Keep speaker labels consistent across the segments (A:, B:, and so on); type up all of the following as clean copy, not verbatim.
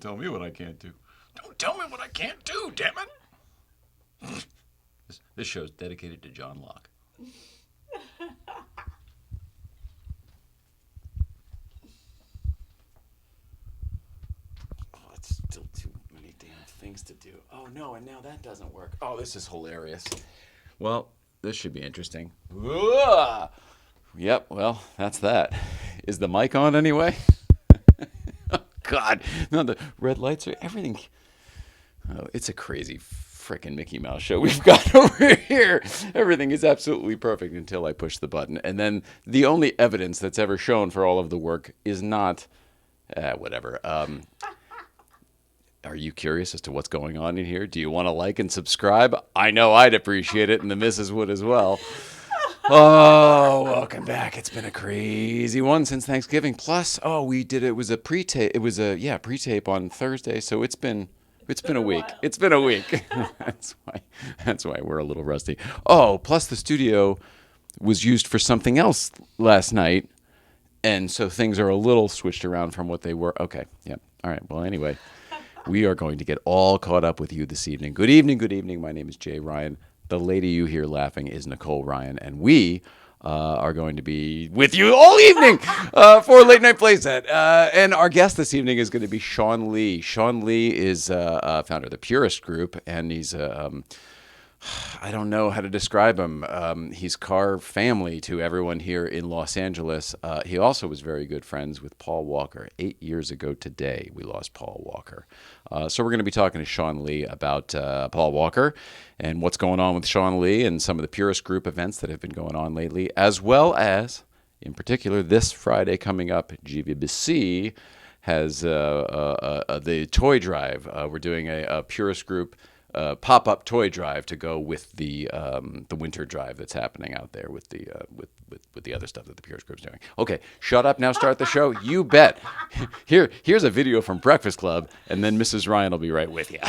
A: tell me what I can't do. Don't tell me what I can't do, damn it. This show's dedicated to John Locke. Oh, it's still too many damn things to do. Oh, no, and now that doesn't work. Oh, this is hilarious. Well, this should be interesting. Ugh! Yep, well, that's that. Is the mic on anyway? Oh, God. No, the red lights are everything. Oh, it's a crazy frickin' Mickey Mouse show we've got over here. Everything is absolutely perfect until I push the button. And then the only evidence that's ever shown for all of the work is not, whatever. Are you curious as to what's going on in here? Do you want to like and subscribe? I know I'd appreciate it, and the missus would as well. Oh, welcome back. It's been a crazy one since Thanksgiving. Plus, we did it was a pre-tape. It was a pre-tape on Thursday, so it's been a week. It's been a week. That's why we're a little rusty. Oh, plus the studio was used for something else last night, and so things are a little switched around from what they were. Okay. Yep. All right. Well, anyway, we are going to get all caught up with you this evening. Good evening. Good evening. My name is Jay Ryan. The lady you hear laughing is Nicole Ryan, and we are going to be with you all evening for Late Night Playset. And our guest this evening is going to be Sean Lee. Sean Lee is founder of the Purist Group, and he's I don't know how to describe him. He's car family to everyone here in Los Angeles. He also was very good friends with Paul Walker. 8 years ago today, we lost Paul Walker. So we're going to be talking to Sean Lee about Paul Walker and what's going on with Sean Lee and some of the Purist Group events that have been going on lately, as well as, in particular, this Friday coming up, GVBC has the toy drive. We're doing a Purist Group pop-up toy drive to go with the winter drive that's happening out there with the other stuff that the Purist Group's doing. Okay, shut up now. Start the show. You bet. Here's a video from Breakfast Club, and then Mrs. Ryan will be right with you.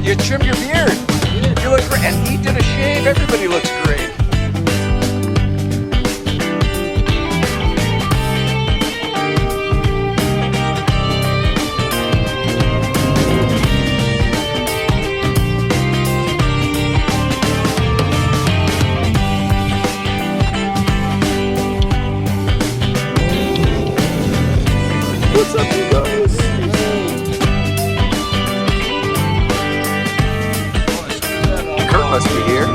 A: You trimmed your beard. You look great. And he did a shave. Everybody looks great. What's up, you guys? Kurt must be here.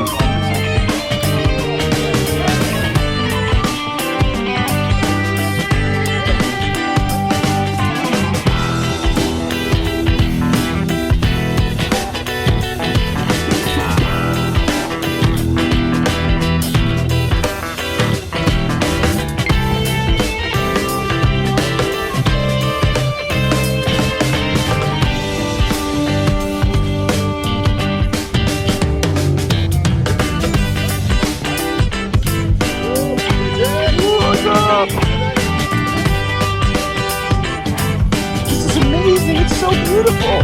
A: This is amazing. It's so beautiful.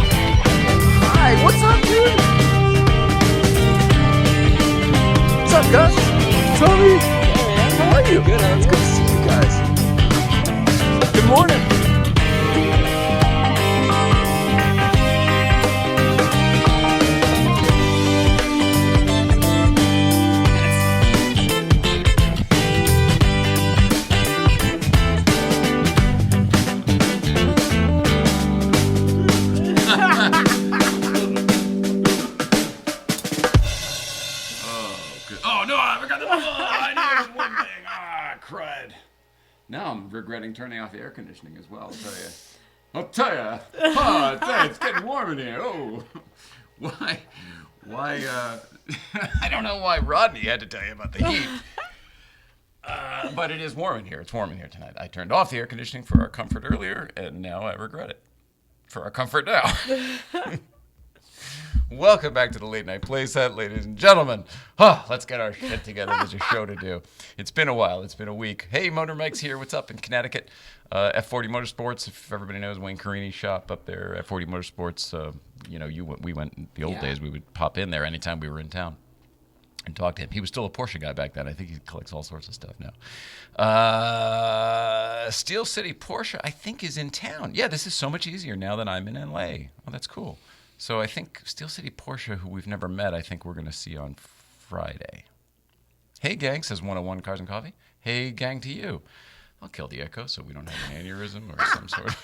A: Hi, what's up, dude? What's up, Gus? Tommy? How are you? Good. It's good to see you guys. Good morning. Now I'm regretting turning off the air conditioning as well, I'll tell you. It's getting warm in here. Oh, why, I don't know why Rodney had to tell you about the heat. But it is warm in here. It's warm in here tonight. I turned off the air conditioning for our comfort earlier, and now I regret it. for our comfort now. Welcome back to the Late Night Playset, ladies and gentlemen. Let's get our shit together. There's a show to do. It's been a while. It's been a week. Hey, Motor Mike's here. What's up in Connecticut? F40 Motorsports, if everybody knows Wayne Carini's shop up there, F40 Motorsports. We went in the old days. We would pop in there anytime we were in town and talk to him. He was still a Porsche guy back then. I think he collects all sorts of stuff now. Steel City Porsche, I think, is in town. Yeah, this is so much easier now that I'm in LA. Oh, that's cool. So I think Steel City Porsche, who we've never met, I think we're going to see on Friday. Hey, gang, says 101 Cars and Coffee. Hey, gang, to you. I'll kill the echo so we don't have an aneurysm or some sort of...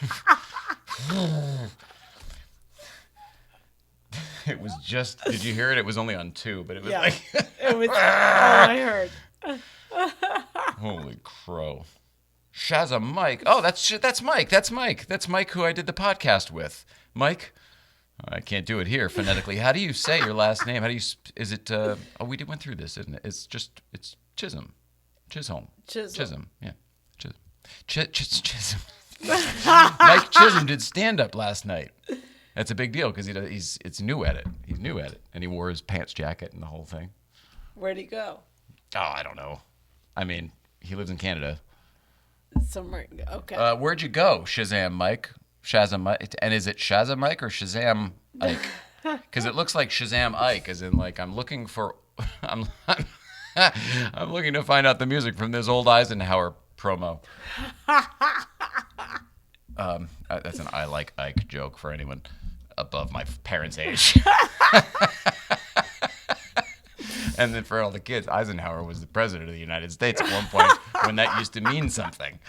A: It was just... Did you hear it? It was only on 2, but it was like...
B: It was all I heard.
A: Holy crow. Shazza Mike. Oh, that's Mike. That's Mike. That's Mike who I did the podcast with. Mike... I can't do it here phonetically. How do you say your last name? How do you? Is it? We went through this, isn't it? It's Chisholm. Chisholm. Yeah. Chisholm. Mike Chisholm did stand up last night. That's a big deal because it's new at it. He's new at it, and he wore his pants jacket and the whole thing.
B: Where'd he go?
A: Oh, I don't know. I mean, he lives in Canada.
B: Somewhere. Okay.
A: Where'd you go, Shazam Mike? Shazam Mike, and is it Shazam Mike or Shazam Ike? Because it looks like Shazam Ike, as in like I'm looking to find out the music from this old Eisenhower promo. That's an I like Ike joke for anyone above my parents' age. And then for all the kids, Eisenhower was the president of the United States at one point when that used to mean something.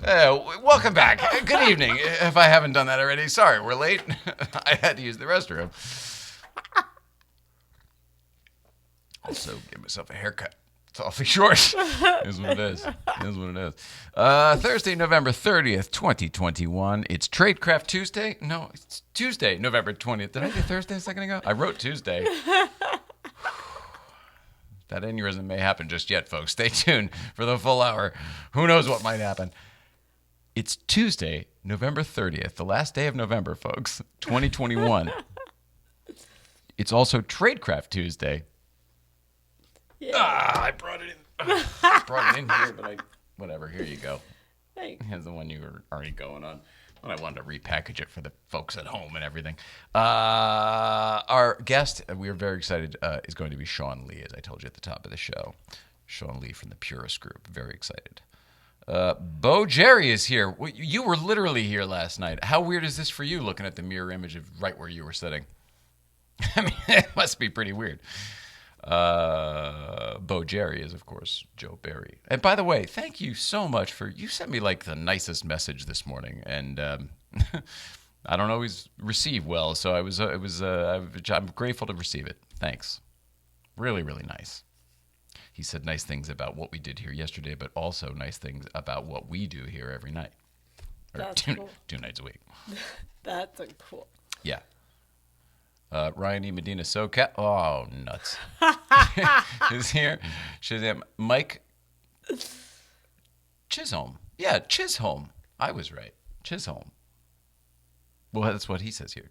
A: Welcome back. Good evening. If I haven't done that already, sorry, we're late. I had to use the restroom. Also, give myself a haircut. It's awfully short. Is what it is. Thursday, November 30th, 2021. It's Tradecraft Tuesday. No, it's Tuesday, November 20th. Did I say Thursday a second ago? I wrote Tuesday. That aneurysm may happen just yet, folks. Stay tuned for the full hour. Who knows what might happen? It's Tuesday, November 30th, the last day of November, folks, 2021. It's also Tradecraft Tuesday.
B: Yeah.
A: I brought it in here, but whatever, here you go.
B: Thanks.
A: Here's the one you were already going on. And I wanted to repackage it for the folks at home and everything. Our guest, we are very excited, is going to be Sean Lee, as I told you at the top of the show. Sean Lee from the Purist Group. Very excited. Bo Jerry is here. You were literally here last night. How weird is this for you, looking at the mirror image of right where you were sitting? I mean, it must be pretty weird. Bo Jerry is, of course, Joe Barry. And by the way, thank you so much you sent me like the nicest message this morning, and I don't always receive well, so I'm grateful to receive it. Thanks. Really, really nice. He said nice things about what we did here yesterday, but also nice things about what we do here every night. Or
B: That's
A: two,
B: cool.
A: 2 nights a week.
B: That's cool.
A: Yeah. Ryan E. Medina SoCal. Oh, nuts. Is here. Shazam. Mike Chisholm. Yeah, Chisholm. I was right. Chisholm. Well, that's what he says here.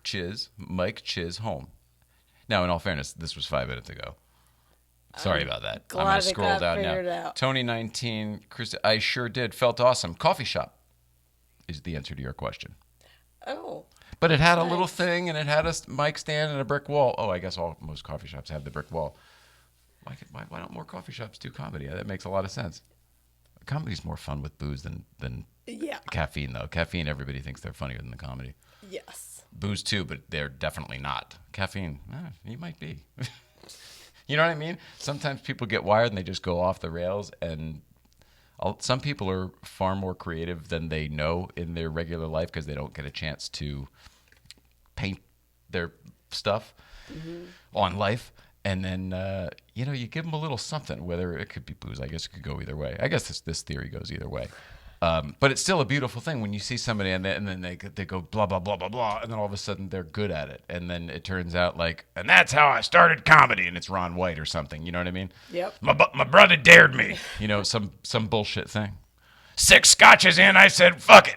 A: Mike Chisholm. Now, in all fairness, this was 5 minutes ago. Sorry about that. I'm going to scroll down now. Tony 19, Chris, I sure did. Felt awesome. Coffee shop is the answer to your question.
B: Oh.
A: But it had a little thing, and it had a mic stand and a brick wall. Oh, I guess most coffee shops have the brick wall. Why don't more coffee shops do comedy? That makes a lot of sense. Comedy's more fun with booze than caffeine, though. Caffeine, everybody thinks they're funnier than the comedy.
B: Yes.
A: Booze, too, but they're definitely not. Caffeine, you might be. You know what I mean? Sometimes people get wired and they just go off the rails, and some people are far more creative than they know in their regular life because they don't get a chance to paint their stuff on life. And then, you give them a little something, whether it could be booze. I guess it could go either way. I guess this theory goes either way. But it's still a beautiful thing when you see somebody and then they go blah, blah, blah, blah, blah. And then all of a sudden they're good at it. And then it turns out and that's how I started comedy. And it's Ron White or something. You know what I mean?
B: Yep.
A: My brother dared me. Some bullshit thing. 6 scotches in, I said, fuck it.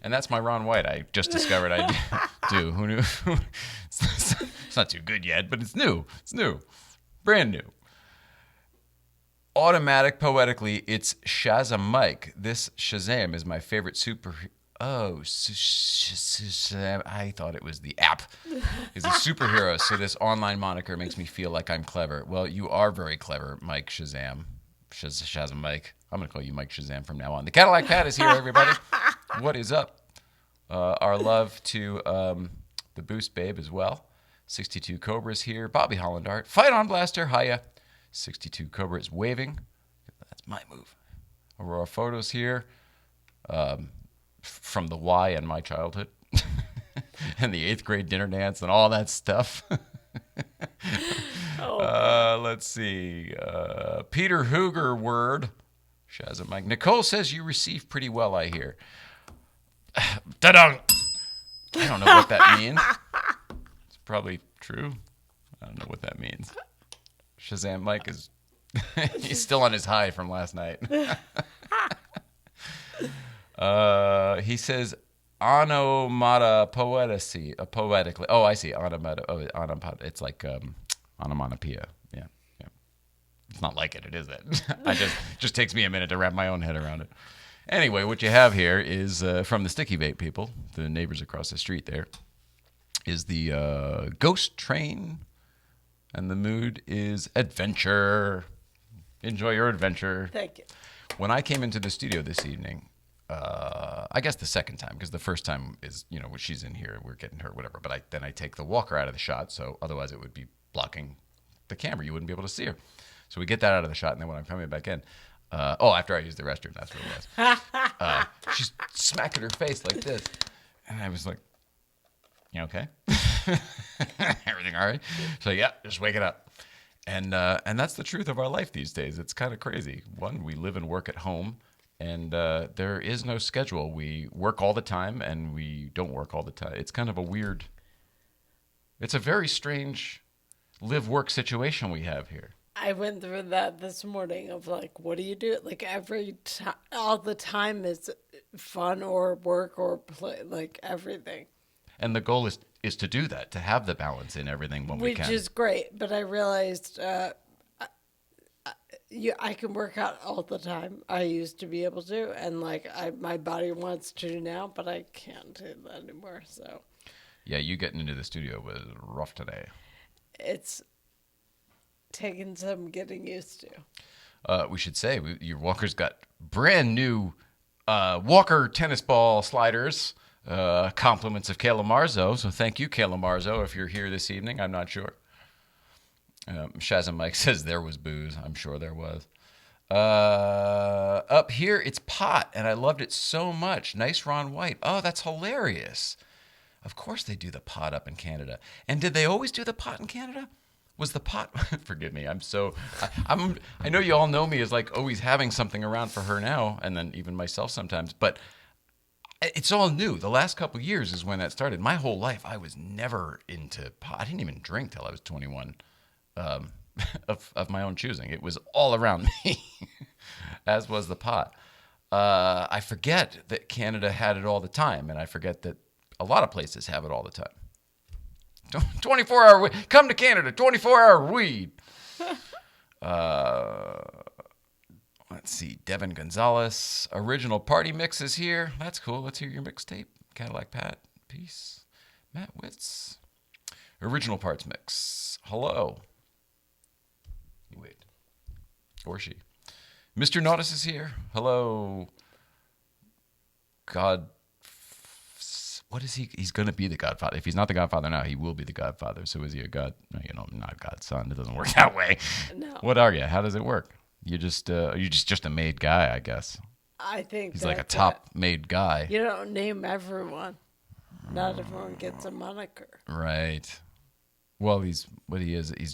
C: And that's my Ron White. I just discovered I do. Who knew? It's not too good yet, but it's new. It's new. Brand new. Automatic, poetically, it's Shazam Mike. This Shazam is my favorite super. Oh, Shazam. I thought it was the app. He's a superhero, so this online moniker makes me feel like I'm clever. Well, you are very clever, Mike Shazam. Shazam Mike. I'm going to call you Mike Shazam from now on. The Cadillac Pat is here, everybody. What is up? Our love to the Boost Babe as well. 62 Cobra's here. Bobby Hollandart. Fight on Blaster. Hiya. 62 Cobra is waving. That's my move. Aurora Photos here. From the Y and my childhood. And the 8th grade dinner dance and all that stuff. Let's see. Peter Hooger word. Shazam Mike. Nicole says you receive pretty well, I hear. Ta-dong! I don't know what that means. It's probably true. I don't know what that means. Shazam Mike is he's still on his high from last night. He says onomata poetically. Oh, I see. Onomata. It's like onomatopoeia. Yeah. It's not like it. It is it. Just takes me a minute to wrap my own head around it. Anyway, what you have here is from the Sticky Vape people, the neighbors across the street there, is the Ghost Train, and the mood is adventure. Enjoy your adventure.
B: Thank you.
C: When I came into the studio this evening, I guess the second time, because the first time is, she's in here, we're getting her, whatever, but then I take the walker out of the shot, so otherwise it would be blocking the camera. You wouldn't be able to see her. So we get that out of the shot, and then when I'm coming back in, after I used the restroom, that's what it was. She's smacking her face like this. And I was like, you okay? Everything all right? So, yeah, just wake it up. And that's the truth of our life these days. It's kind of crazy. One, we live and work at home, and there is no schedule. We work all the time, and we don't work all the time. It's kind of it's a very strange live-work situation we have here.
B: I went through that this morning of like, what do you do? Like all the time is fun or work or play, like everything.
C: And the goal is to do that, to have the balance in everything when we can.
B: Which is great, but I realized I can work out all the time. I used to be able to, and my body wants to now, but I can't do that anymore. So.
C: Yeah, you getting into the studio was rough today.
B: It's taken some getting used to.
C: We should say your walker's got brand new Walker tennis ball sliders. Compliments of Kayla Marzo. So thank you, Kayla Marzo, if you're here this evening. I'm not sure. Shazam Mike says there was booze. I'm sure there was. Up here, it's pot, and I loved it so much. Nice Ron White. Oh, that's hilarious. Of course they do the pot up in Canada. And did they always do the pot in Canada? Was the pot... Forgive me. I know you all know me as like always having something around for her now, and then even myself sometimes, but it's all new. The last couple of years is when that started. My whole life, I was never into pot. I didn't even drink till I was 21 of my own choosing. It was all around me, as was the pot. I forget that Canada had it all the time, and I forget that a lot of places have it all the time. 24-hour weed. Come to Canada, 24-hour weed. Let's see. Devin Gonzalez. Original party mix is here. That's cool. Let's hear your mixtape. Cadillac Pat. Peace. Matt Witz. Original parts mix. Hello. Wait. Or she. Mr. Nautis is here. Hello. God. What is he? He's going to be the Godfather. If he's not the Godfather now, he will be the Godfather. So is he a God? Not God's son. It doesn't work that way.
B: No.
C: What are you? How does it work? You're just a made guy, I guess.
B: I think
C: he's like a top made guy.
B: You don't name everyone. Not everyone gets a moniker.
C: Right. Well, he's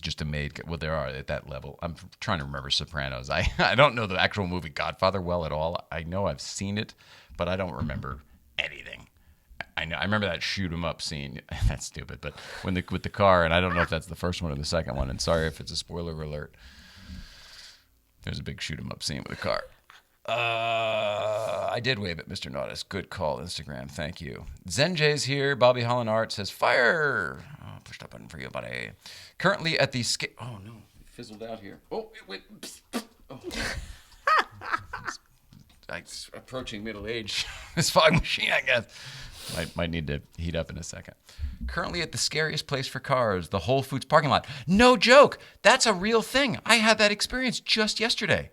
C: just a made guy. Well, there are at that level. I'm trying to remember Sopranos. I don't know the actual movie Godfather well at all. I know I've seen it, but I don't remember anything. I remember that shoot 'em up scene. That's stupid, but with the car, and I don't know if that's the first one or the second one. And sorry if it's a spoiler alert. There's a big shoot 'em up scene with a car. I did wave at Mr. Nautis. Good call, Instagram. Thank you. Zenjay's here. Bobby Holland Art says, fire. Oh, pushed up button for you, buddy. Currently at the... Oh, no. It fizzled out here. Oh, it went... Oh. It's approaching middle age. This fog machine, I guess. Might need to heat up in a second. Currently at the scariest place for cars, the Whole Foods parking lot. No joke. That's a real thing. I had that experience just yesterday.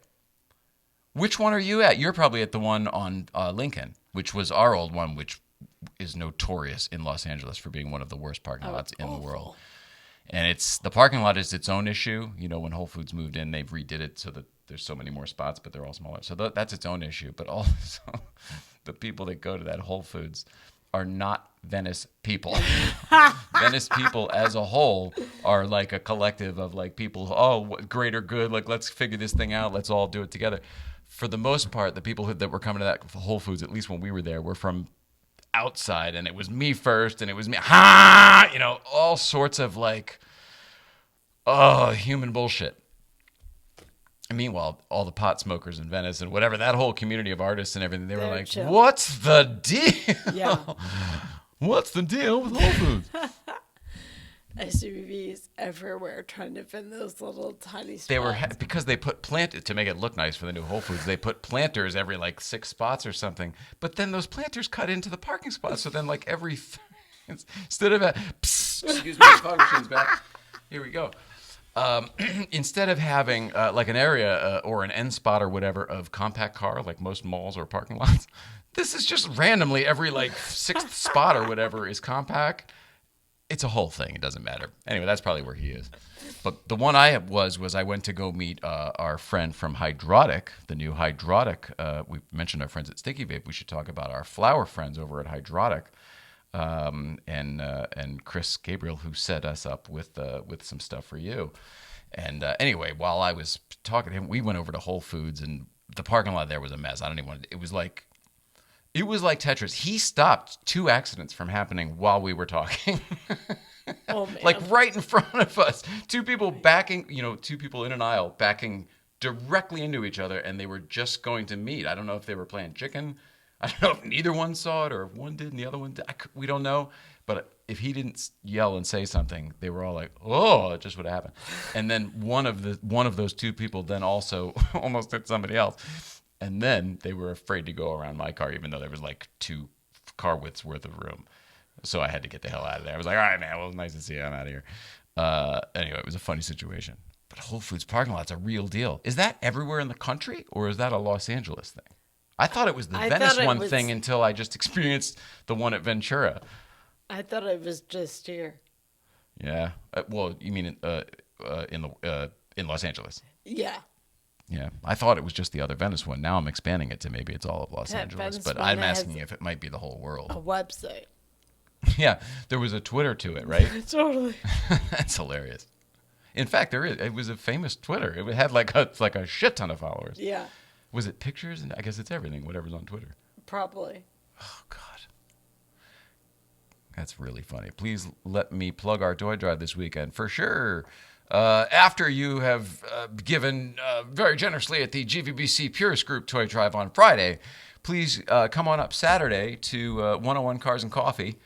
C: Which one are you at? You're probably at the one on Lincoln, which was our old one, which is notorious in Los Angeles for being one of the worst parking lots in the world. And the parking lot is its own issue. You know, when Whole Foods moved in, they've redid it so that there's so many more spots, but they're all smaller. So that's its own issue. But also, the people that go to that Whole Foods are not Venice people. Venice people as a whole are like a collective of like people, greater good, like let's figure this thing out, let's all do it together. For the most part, the people that were coming to that Whole Foods, at least when we were there, were from outside, and it was me first, and it was me, all sorts of like, human bullshit. And meanwhile, all the pot smokers in Venice and whatever, that whole community of artists and everything, they were like, chill. What's the deal?
B: Yeah.
C: What's the deal with Whole Foods?
B: SUVs everywhere trying to fit those little tiny spots.
C: They were because they put to make it look nice for the new Whole Foods. They put planters every like 6 spots or something. But then those planters cut into the parking spots. So then like every instead of excuse me, the fog machine's back. Here we go. Instead of having like an area or an end spot or whatever of compact car, like most malls or parking lots, this is just randomly every like 6th spot or whatever is compact. It's a whole thing. It doesn't matter. Anyway, that's probably where he is. But the one I was I went to go meet our friend from Hydrotic, the new Hydrotic. We mentioned our friends at Sticky Vape. We should talk about our flower friends over at Hydrotic. And Chris Gabriel, who set us up with some stuff for you. And anyway, while I was talking to him, we went over to Whole Foods, and the parking lot there was a mess. I don't even want to. It was like Tetris. He stopped 2 accidents from happening while we were talking.
B: Oh, man.
C: Like right in front of us. 2 people backing, 2 people in an aisle backing directly into each other, and they were just going to meet. I don't know if they were playing chicken. I don't know if neither one saw it or if one did and the other one did. We don't know. But if he didn't yell and say something, they were all like, "Oh, it just would happen." And then one of those 2 people then also almost hit somebody else. And then they were afraid to go around my car, even though there was like 2 car widths worth of room. So I had to get the hell out of there. I was like, all right, man, well, it was nice to see you. I'm out of here. Anyway, it was a funny situation. But Whole Foods parking lot's a real deal. Is that everywhere in the country, or is that a Los Angeles thing? I thought it was the Venice one thing until I just experienced the one at Ventura.
B: I thought it was just here.
C: Yeah. Well, you mean in Los Angeles?
B: Yeah.
C: Yeah, I thought it was just the other Venice one. Now I'm expanding it to maybe it's all of Los Angeles.
B: Venice
C: but I'm asking if it might be the whole world.
B: A website.
C: Yeah, there was a Twitter to it, right?
B: Totally.
C: That's hilarious. In fact, there is. It was a famous Twitter. It had like a shit ton of followers.
B: Yeah.
C: Was it pictures? And I guess it's everything, whatever's on Twitter.
B: Probably.
C: Oh, God. That's really funny. Please let me plug our toy drive this weekend for sure. After you have given very generously at the GVBC Purist Group toy drive on Friday, please come on up Saturday to 101 Cars and Coffee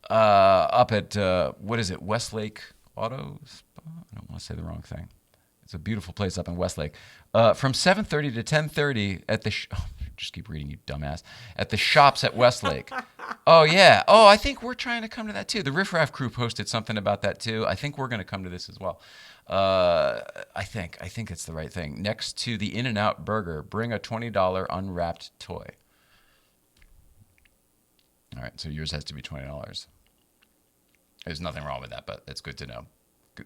C: up at, Westlake Auto Spa? I don't want to say the wrong thing. It's a beautiful place up in Westlake. From 7:30 to 10:30 at the... just keep reading, you dumbass. At the shops at Westlake. Oh, yeah. Oh, I think we're trying to come to that, too. The Riff Raff crew posted something about that, too. I think we're going to come to this as well. I think it's the right thing. Next to the In-N-Out Burger, bring a $20 unwrapped toy. All right, so yours has to be $20. There's nothing wrong with that, but it's good to know.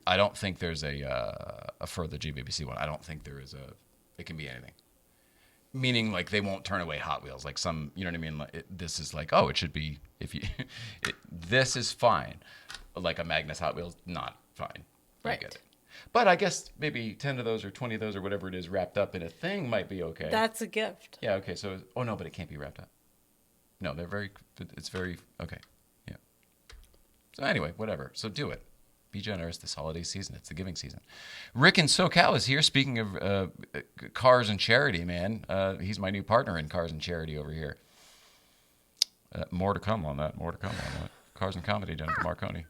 C: I don't think there's a for the GVBC one. I don't think there is a... It can be anything. Meaning, like, they won't turn away Hot Wheels. Like some, you know what I mean? Like, this is like, oh, it should be, this is fine. Like a Magnus Hot Wheels, not fine.
B: Right.
C: I get it. But I guess maybe 10 of those or 20 of those or whatever it is wrapped up in a thing might be okay.
B: That's a gift.
C: Yeah, okay. So, oh, no, but it can't be wrapped up. No, it's very, okay. Yeah. So anyway, whatever. So do it. Be generous this holiday season. It's the giving season. Rick in SoCal is here. Speaking of cars and charity, man. He's my new partner in cars and charity over here. More to come on that. Cars and comedy, Jennifer Marconi.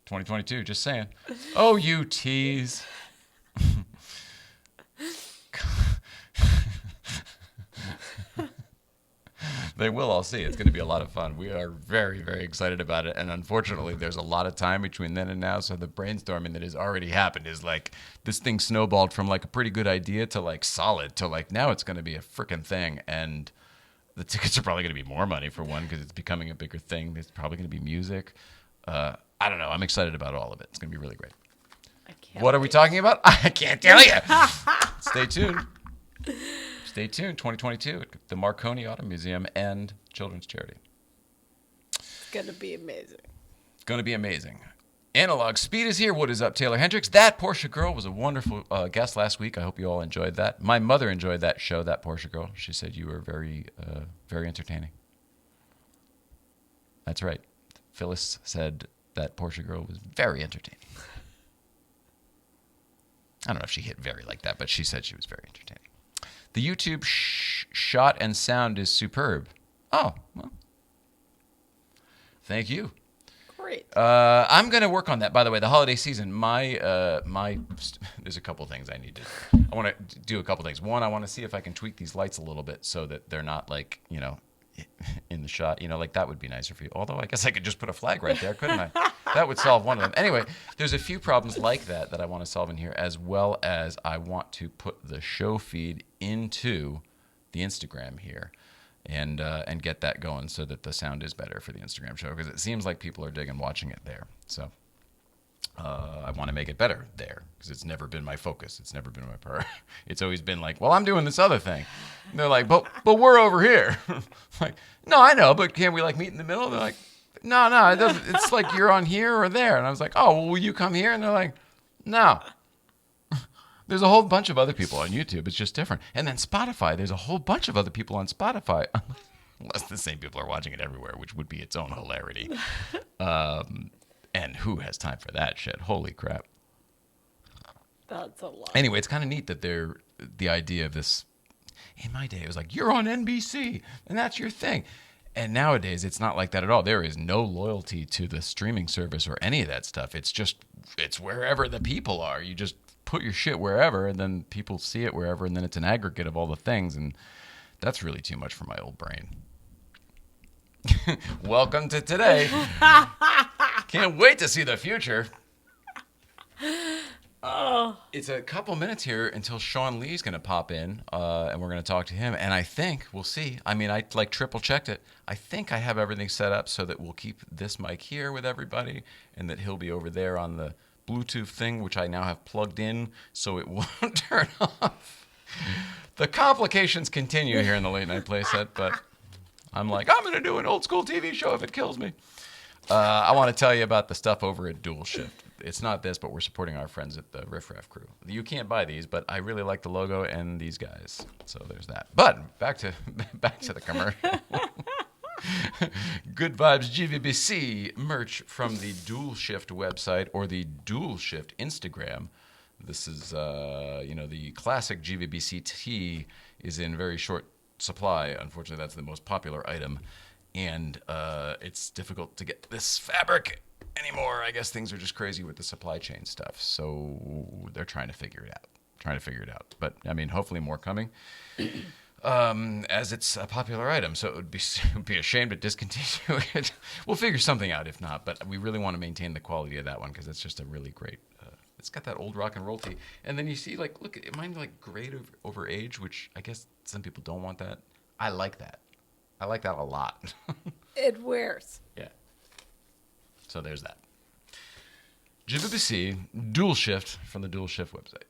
C: 2022, just saying. Oh, you tease. They will all see. It's going to be a lot of fun. We are very, very excited about it. And unfortunately, there's a lot of time between then and now. So the brainstorming that has already happened is like this thing snowballed from like a pretty good idea to like solid to like now it's going to be a freaking thing. And the tickets are probably going to be more money for one because it's becoming a bigger thing. There's probably going to be music. I don't know. I'm excited about all of it. It's going to be really great. What are we talking about? I can't tell you. Stay tuned. Stay tuned. 2022 at the Marconi Auto Museum and Children's Charity.
B: It's going to be amazing.
C: Going to be amazing. Analog Speed is here. What is up, Taylor Hendricks? That Porsche Girl was a wonderful guest last week. I hope you all enjoyed that. My mother enjoyed that show, That Porsche Girl. She said you were very, very entertaining. That's right. Phyllis said That Porsche Girl was very entertaining. I don't know if she hit very like that, but she said she was very entertaining. The YouTube shot and sound is superb. Oh, well. Thank you.
B: Great.
C: I'm going to work on that. By the way, the holiday season, there's a couple things I need to do. I want to do a couple things. One, I want to see if I can tweak these lights a little bit so that they're not like, in the shot, like that would be nicer for you. Although I guess I could just put a flag right there, couldn't I? That would solve one of them. Anyway, there's a few problems like that I want to solve in here, as well as I want to put the show feed into the Instagram here and get that going so that the sound is better for the Instagram show, because it seems like people are digging watching it there. So I want to make it better there because it's never been my focus. It's never been my priority. It's always been like, well, I'm doing this other thing. And they're like, but we're over here. Like, no, I know, but can't we like meet in the middle? And they're like, no, it doesn't. It's like you're on here or there. And I was like, oh, well, will you come here? And they're like, no. There's a whole bunch of other people on YouTube. It's just different. And then Spotify, there's a whole bunch of other people on Spotify. Unless the same people are watching it everywhere, which would be its own hilarity. And who has time for that shit? Holy crap.
B: That's a lot.
C: Anyway, it's kind of neat that the idea of this, in my day, it was like, you're on NBC, and that's your thing. And nowadays, it's not like that at all. There is no loyalty to the streaming service or any of that stuff. It's wherever the people are. You just put your shit wherever, and then people see it wherever, and then it's an aggregate of all the things, and that's really too much for my old brain. Welcome to today. Can't wait to see the future. It's a couple minutes here until Sean Lee's going to pop in, and we're going to talk to him. And I think, we'll see. I mean, I like triple checked it. I think I have everything set up so that we'll keep this mic here with everybody, and that he'll be over there on the Bluetooth thing, which I now have plugged in so it won't turn off. The complications continue here in the Late Night Playset, but I'm like, I'm going to do an old school TV show if it kills me. I want to tell you about the stuff over at Dual Shift. It's not this, but we're supporting our friends at the Riff Raff Crew. You can't buy these, but I really like the logo and these guys. So there's that. But back to the commercial. Good Vibes GVBC merch from the Dual Shift website or the Dual Shift Instagram. This is, the classic GVBC tee is in very short supply. Unfortunately, that's the most popular item. And it's difficult to get this fabric anymore. I guess things are just crazy with the supply chain stuff. So they're trying to figure it out. But, I mean, hopefully more coming as it's a popular item. So it would be a shame to discontinue it. We'll figure something out if not. But we really want to maintain the quality of that one because it's just a really great it's got that old rock and roll tee. And then you see, like, look, it might be like grade over age, which I guess some people don't want that. I like that. I like that a lot.
B: It wears.
C: Yeah. So there's that. GVBC, Dual Shift from the Dual Shift website.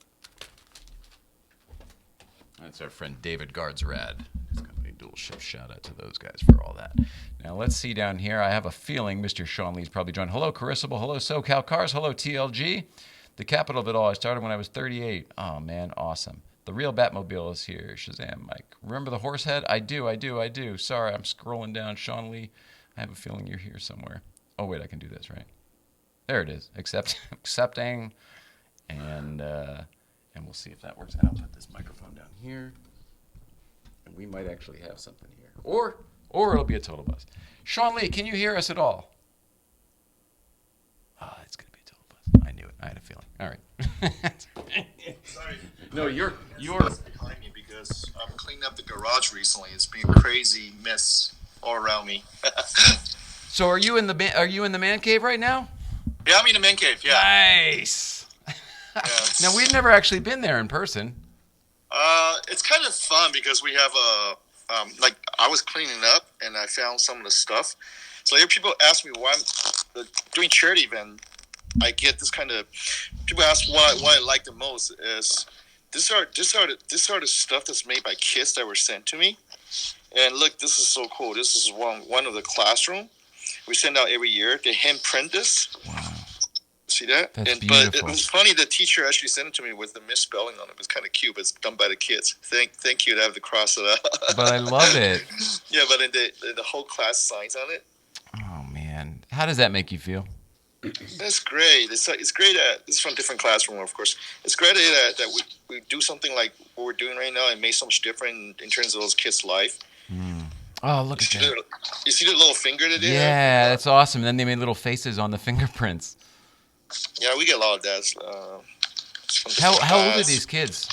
C: That's our friend David Gardsrad. His company Dual Shift. Shout out to those guys for all that. Now let's see down here. I have a feeling Mr. Sean Lee's probably joined. Hello, Carissable. Hello, SoCal Cars. Hello, TLG. The capital of it all. I started when I was 38. Oh, man, awesome. The real Batmobile is here. Shazam, Mike. Remember the horse head? I do. Sorry, I'm scrolling down. Sean Lee, I have a feeling you're here somewhere. Oh, wait, I can do this, right? There it is. Accepting, and we'll see if that works. And I'll put this microphone down here, and we might actually have something here, or it'll be a total buzz. Sean Lee, can you hear us at all? Oh, it's gonna be a total buzz. I knew it. I had a feeling. All right.
D: Sorry.
C: No, you're.
D: Behind me because I'm cleaning up the garage recently. It's been a crazy mess all around me.
C: So are you in the man cave right now?
D: Yeah, I'm in the man cave. Yeah.
C: Nice.
D: Yeah,
C: Now we've never actually been there in person.
D: it's kind of fun because we have like I was cleaning up and I found some of the stuff. So if people ask me why I'm doing charity event, I get this kind of people ask what I like the most is this are the stuff that's made by kids that were sent to me. And look, this is so cool. This is one of the classroom we send out every year. They hand print this.
C: Wow.
D: See that?
C: That's
D: But
C: beautiful.
D: it was funny. The teacher actually sent it to me with the misspelling on it. It was kind of cute, but it's done by the kids. Thank you to have to cross it out.
C: But I love it.
D: Yeah, but in the whole class signs on it.
C: Oh man, how does that make you feel?
D: That's great. It's great that this is from different classroom, of course. It's great that we do something like what we're doing right now and make so much different in terms of those kids' life.
C: Oh, look at that.
D: You see the little finger that they have?
C: Yeah, that's awesome. And then they made little faces on the fingerprints.
D: Yeah, we get a lot of that. It's from
C: How
D: different
C: old are
D: class.
C: these kids?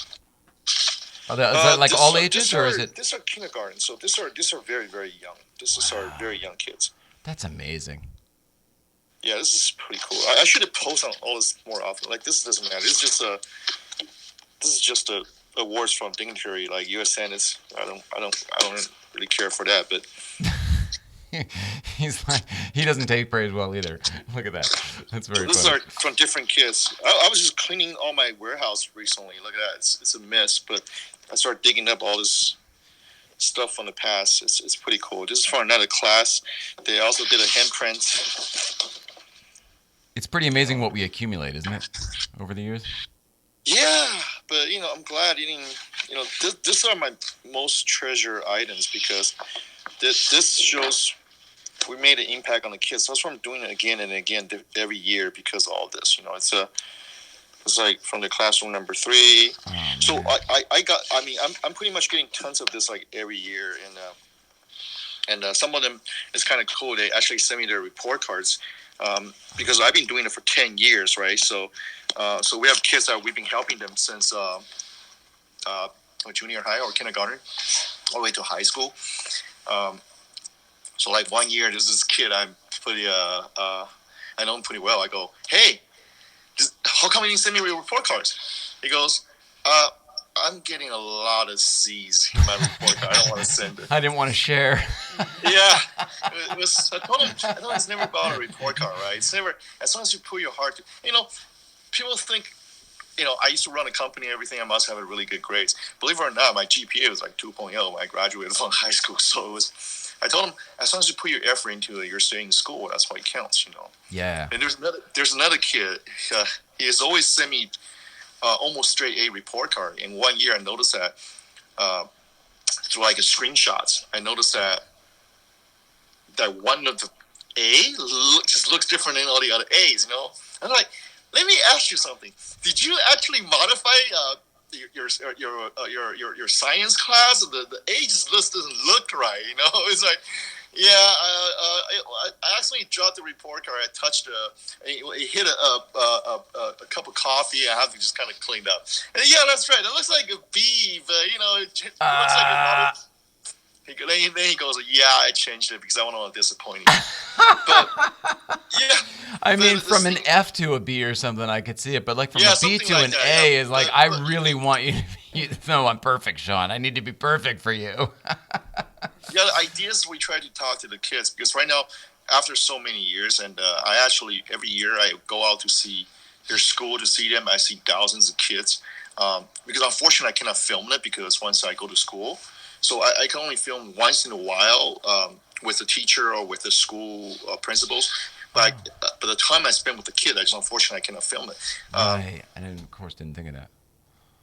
C: Is that like all ages, or is it?
D: These are kindergarten, so these are very, very young. This is our very young kids.
C: That's amazing.
D: Yeah, this is pretty cool. I should have posted on all this more often. Like this doesn't matter. This is just a awards from dignitary like U.S. Senate. I don't really care for that, but
C: He's like, he doesn't take praise well either. Look at that. That's very
D: this
C: funny.
D: are from different kids. I was just cleaning all my warehouse recently. Look at that. It's a mess, but I started digging up all this stuff from the past. It's pretty cool. This is from another class. They also did a handprint.
C: It's pretty amazing what we accumulate, isn't it, over the years?
D: Yeah, but I'm glad these are my most treasured items because this shows we made an impact on the kids. That's why I'm doing it again and again every year because of all this. It's like from the classroom number 3.
C: Oh,
D: so
C: man.
D: I'm pretty much getting tons of this like every year, and some of them is kind of cool. They actually send me their report cards because I've been doing it for 10 years, right? So we have kids that we've been helping them since junior high or kindergarten all the way to high school. So like one year, there's this kid I'm pretty I know him pretty well. I go, hey, how come you didn't send me your report cards? He goes, I'm getting a lot of C's in my report card. I don't want to send it.
C: I didn't want to share.
D: Yeah, I told him it's never about a report card, right? It's never, as long as you put your heart to, people think, I used to run a company and everything. I must have a really good grades. Believe it or not, my GPA was like 2.0 when I graduated from high school. So I told him, as long as you put your effort into it, you're staying in school. That's what counts,
C: Yeah.
D: And there's another kid. He has always sent me almost straight A report card. In 1 year, I noticed that through like screenshots, I noticed that one of the A just looks different than all the other A's. I'm like, let me ask you something. Did you actually modify your science class? The A just doesn't look right. It's like, yeah. I actually dropped the report card. I touched it hit a cup of coffee. I have to just kind of cleaned up. And yeah, that's right. It looks like a B, but it looks like a model. Then he goes, yeah, I changed it because I want to disappoint you. But yeah.
C: I mean, from an F to a B or something, I could see it. But like from a B to
D: like
C: an
D: that,
C: A
D: yeah.
C: is like, I really want you to know I'm perfect, Sean. I need to be perfect for you.
D: Yeah, the ideas we try to talk to the kids because right now, after so many years, and I actually every year I go out to see their school to see them. I see thousands of kids because unfortunately I cannot film it because once I go to school, so I can only film once in a while with the teacher or with the school principals. But the time I spend with the kid, unfortunately I cannot film it.
C: Right. I of course didn't think of that.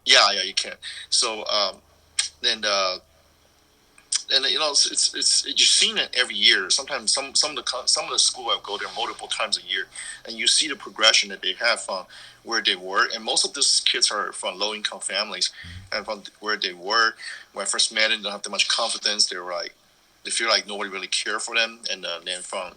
D: Yeah, you can. So then and it's you've seen it every year. Sometimes some of the school I go there multiple times a year, and you see the progression that they have from where they were. And most of these kids are from low income families, and from where they were when I first met them, they don't have that much confidence. They feel like nobody really cared for them, and then from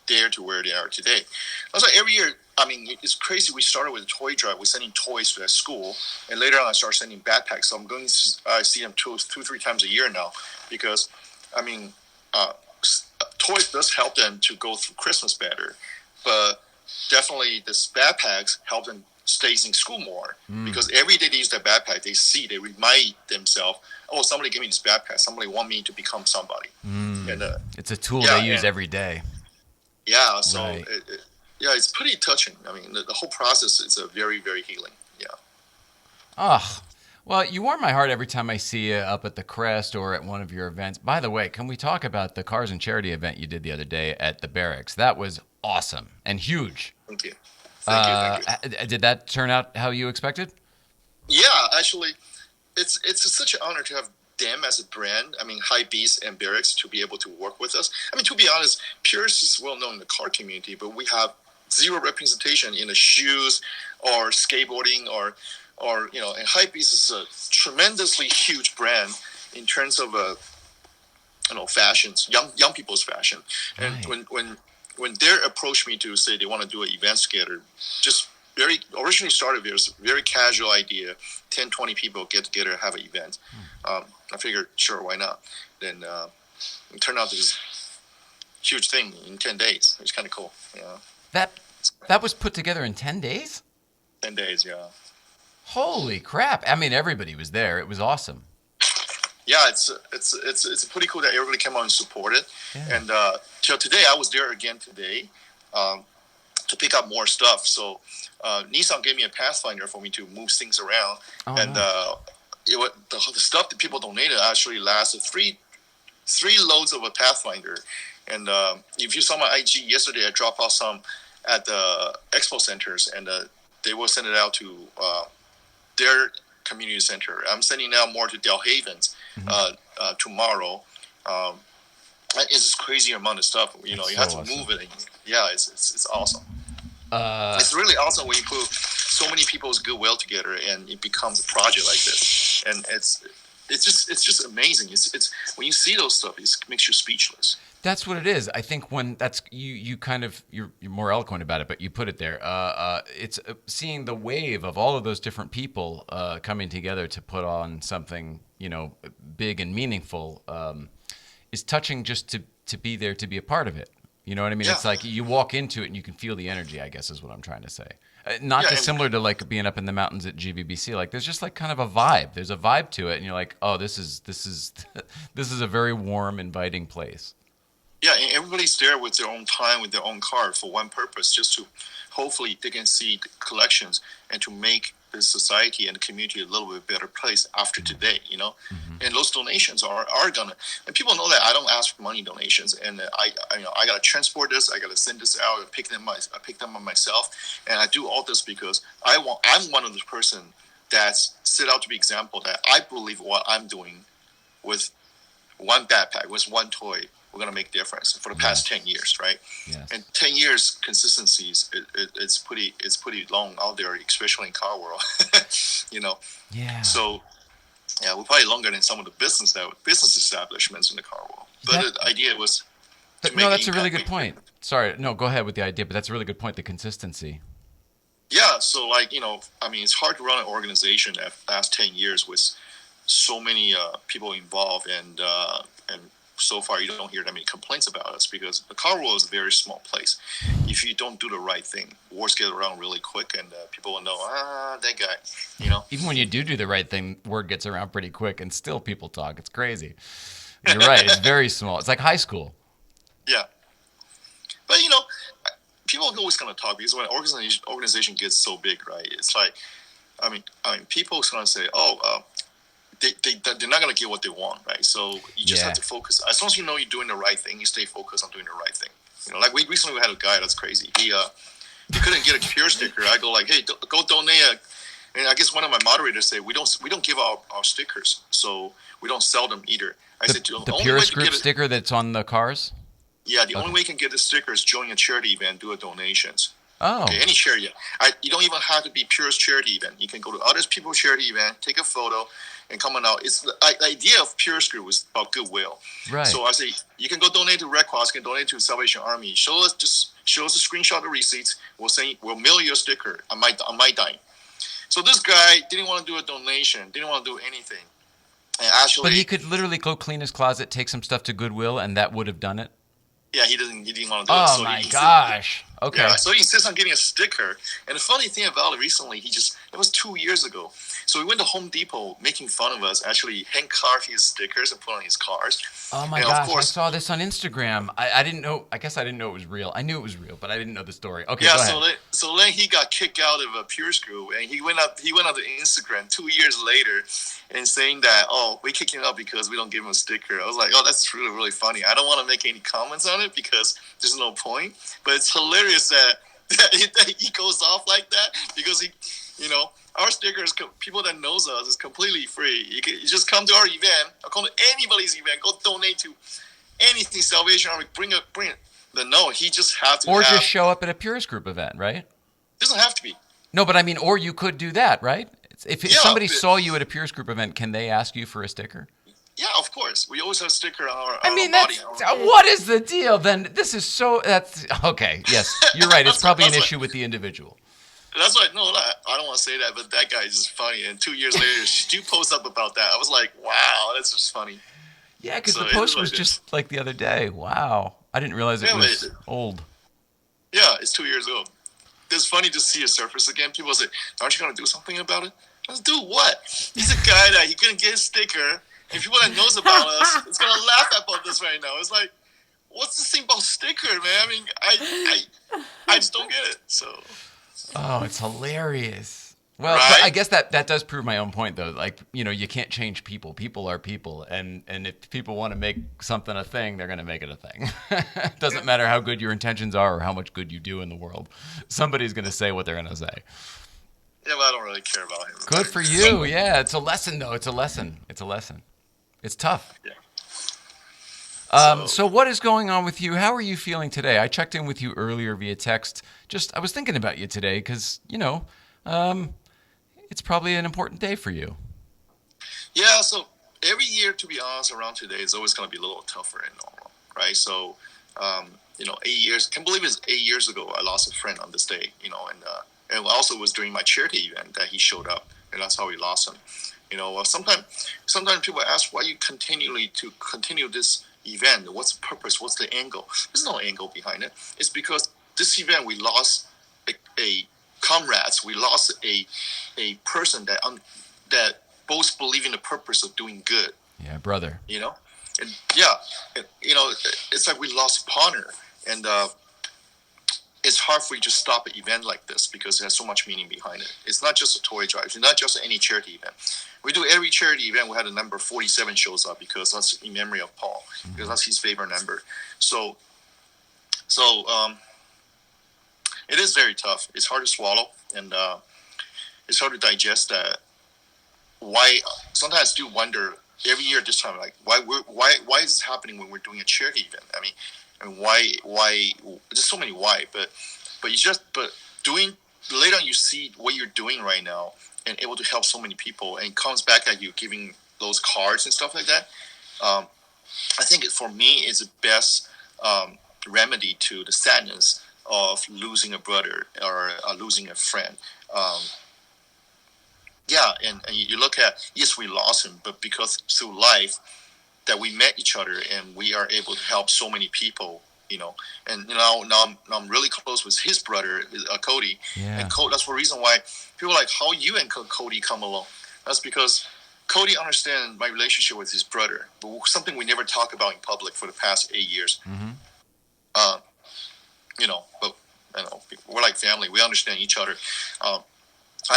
D: there to where they are today. I was like, every year, I mean, it's crazy. We started with a toy drive. We're sending toys to that school, and later on, I started sending backpacks. So I'm going to see them two, 3 times a year now, because, I mean, toys does help them to go through Christmas better, but definitely this backpacks help them stays in school more, because every day they use their backpack, they remind themselves, oh, somebody gave me this backpack. Somebody want me to become somebody. And
C: it's a tool they use every day.
D: Yeah, so
C: Right.
D: it's pretty touching. I mean, the whole process is a very, very healing. Yeah.
C: Oh, well, you warm my heart every time I see you up at the Crest or at one of your events. By the way, can we talk about the Cars and Charity event you did the other day at the Barracks? That was awesome and huge.
D: Thank you. Thank you.
C: Did that turn out how you expected?
D: Yeah, actually, it's such an honor to have them as a brand. I mean, High Beast and Barracks to be able to work with us. I mean, to be honest, Purist is well known in the car community, but we have zero representation in the shoes or skateboarding or and High Beast is a tremendously huge brand in terms of fashions, young people's fashion. And
C: Right.
D: when they approached me to say they want to do an event together, just originally started as a very casual idea, 10, 20 people get together, have an event. I figured, sure, why not? Then it turned out this huge thing in 10 days. It's kind of cool. Yeah.
C: That was put together in 10 days?
D: 10 days, yeah.
C: Holy crap. I mean, everybody was there. It was awesome.
D: Yeah, it's pretty cool that everybody came out and supported.
C: Yeah.
D: And till today, I was there again today to pick up more stuff. So Nissan gave me a Pathfinder for me to move things around.
C: Oh,
D: And
C: nice.
D: the stuff that people donated actually lasted three loads of a Pathfinder. And if you saw my IG yesterday, I dropped off some at the expo centers, and they will send it out to their community center. I'm sending out more to Del Havens tomorrow. It's this crazy amount of stuff. You
C: That's
D: have
C: so
D: to
C: awesome.
D: move it. Yeah, it's awesome. It's really awesome when you put so many people's goodwill together and it becomes a project like this. And it's just amazing. It's when you see those stuff, it makes you speechless.
C: That's what it is. I think when that's you kind of you're more eloquent about it, but you put it there. It's seeing the wave of all of those different people coming together to put on something big and meaningful is touching. Just to be there, to be a part of it. You know what I mean?
D: Yeah.
C: It's like you walk into it and you can feel the energy. I guess is what I'm trying to say. Not
D: Yeah,
C: dissimilar to like being up in the mountains at GVBC. Like there's just like kind of a vibe. There's a vibe to it, and you're like, oh, this is this is a very warm, inviting place.
D: Yeah, and everybody's there with their own time, with their own car for one purpose, just to hopefully they can see the collections and to make the society and the community a little bit better place after today, And those donations are gonna, and people know that I don't ask for money donations, and I gotta transport this, I gotta send this out, I pick them up myself, and I do all this because I'm one of the person that's set out to be example that I believe what I'm doing with one backpack, with one toy, we're going to make a difference for the past 10 years, right?
C: Yes.
D: And 10 years consistencies, it's pretty long out there, especially in car world,
C: Yeah.
D: So, yeah, we're probably longer than some of the business establishments in the car world. But the idea was to make
C: No, that's a
D: impact,
C: really good
D: make
C: point.
D: difference.
C: Sorry, no, go ahead with the idea, but that's a really good point. The consistency.
D: Yeah, so it's hard to run an organization that last 10 years with so many people involved, and so far you don't hear that many complaints about us because the car world is a very small place. If you don't do the right thing, wars get around really quick, and people will know, that guy,
C: Even when you do the right thing, word gets around pretty quick, and still people talk. It's crazy. You're right. It's very small. It's like high school.
D: Yeah. But, people are always going to talk because when an organization gets so big, right, it's like, people are going to say, they're not going to get what they want, right? So you just have to focus. As long as you know you're doing the right thing, you stay focused on doing the right thing. Like we recently had a guy that's crazy. He couldn't get a Pure sticker. I go like, hey, go donate. And I guess one of my moderators said we don't give out our stickers, so we don't sell them either. I said,
C: The Purist Group sticker that's on the cars?
D: Yeah, the only way you can get the sticker is join a charity event, do a donations.
C: Oh.
D: Okay, any charity. You don't even have to be Purist charity event. You can go to other people's charity event, take a photo, and come on out. It's the idea of Purist Group is about goodwill.
C: Right.
D: So I say you can go donate to Red Cross, you can donate to Salvation Army. Show us a screenshot of receipts. We'll mail you a sticker on my dime. So this guy didn't want to do a donation, didn't want to do anything. And actually,
C: but he could literally go clean his closet, take some stuff to Goodwill, and that would have done it.
D: Yeah, he didn't want to do it.
C: Oh my gosh. Okay.
D: Yeah, so he insists on getting a sticker. And the funny thing about it recently, it was 2 years ago. So we went to Home Depot making fun of us, actually hand carve his stickers and put on his cars.
C: Oh my gosh, I saw this on Instagram. I didn't know, I guess I didn't know it was real. I knew it was real, but I didn't know the story. Okay,
D: yeah,
C: go ahead.
D: So then he got kicked out of a Purist Group, and he went up to Instagram 2 years later and saying that, oh, we kicked him out because we don't give him a sticker. I was like, oh, that's really, really funny. I don't want to make any comments on it because there's no point. But it's hilarious that he goes off like that because our stickers, people that knows us, is completely free. You just come to our event, or come to anybody's event, go donate to anything Salvation Army, bring it. No, he just have to.
C: Or just show up at a Purist Group event, right?
D: Doesn't have to be.
C: No, but I mean, or you could do that, right? If somebody saw you at a Purist Group event, can they ask you for a sticker?
D: Yeah, of course. We always have a sticker on our
C: body. What is the deal then? This is that's okay. Yes, you're right. It's probably an issue with the individual.
D: That's why, I don't want to say that, but that guy is just funny. And 2 years later, she posts up about that. I was like, wow, that's just funny.
C: Yeah, because the post was just like the other day. Wow. I didn't realize it was old.
D: Yeah, it's 2 years old. It's funny to see it surface again. People say, aren't you going to do something about it? I was, do what? He's a guy that he couldn't get a sticker. And people that knows about us, it's going to laugh about this right now. It's like, what's this thing about sticker, man? I mean, I just don't get it, so...
C: Oh, it's hilarious. Well,
D: right?
C: I guess that does prove my own point, though. Like, you can't change people. People are people. And if people want to make something a thing, they're going to make it a thing. It doesn't matter how good your intentions are or how much good you do in the world. Somebody's going to say what they're going to say.
D: Yeah, but I don't really care about him.
C: Good for you. Yeah, it's a lesson, though. It's a lesson. It's tough.
D: Yeah.
C: So what is going on with you? How are you feeling today? I checked in with you earlier via text. I was thinking about you today because, it's probably an important day for you.
D: Yeah, so every year, to be honest, around today is always going to be a little tougher than normal, right? So, 8 years, can't believe it's 8 years ago I lost a friend on this day, and also was during my charity event that he showed up, and that's how we lost him. Sometimes people ask why you continue this event. What's the purpose? What's the angle? There's no angle behind it. It's because this event we lost a comrades. We lost a person that both believe in the purpose of doing good.
C: Yeah, brother.
D: It's like we lost a partner, and it's hard for you to stop an event like this because it has so much meaning behind it. It's not just a toy drive. It's not just any charity event. We do every charity event. We had a number 47 shows up because that's in memory of Paul, because that's his favorite number. So it is very tough. It's hard to swallow, and it's hard to digest that. Why? Sometimes I do wonder every year at this time, like why is this happening when we're doing a charity event? I mean, and why? There's so many why, but doing later on, you see what you're doing right now and able to help so many people, and it comes back at you giving those cards and stuff like that. I think for me, it's the best remedy to the sadness of losing a brother or losing a friend. And you look at, yes, we lost him, but because through life that we met each other and we are able to help so many people, and now I'm really close with his brother, Cody.
C: Yeah.
D: And Cody, that's the reason why people are like, how you and Cody come along. That's because Cody understands my relationship with his brother, but something we never talk about in public for the past 8 years.
C: Mm-hmm.
D: But we're like family. We understand each other. I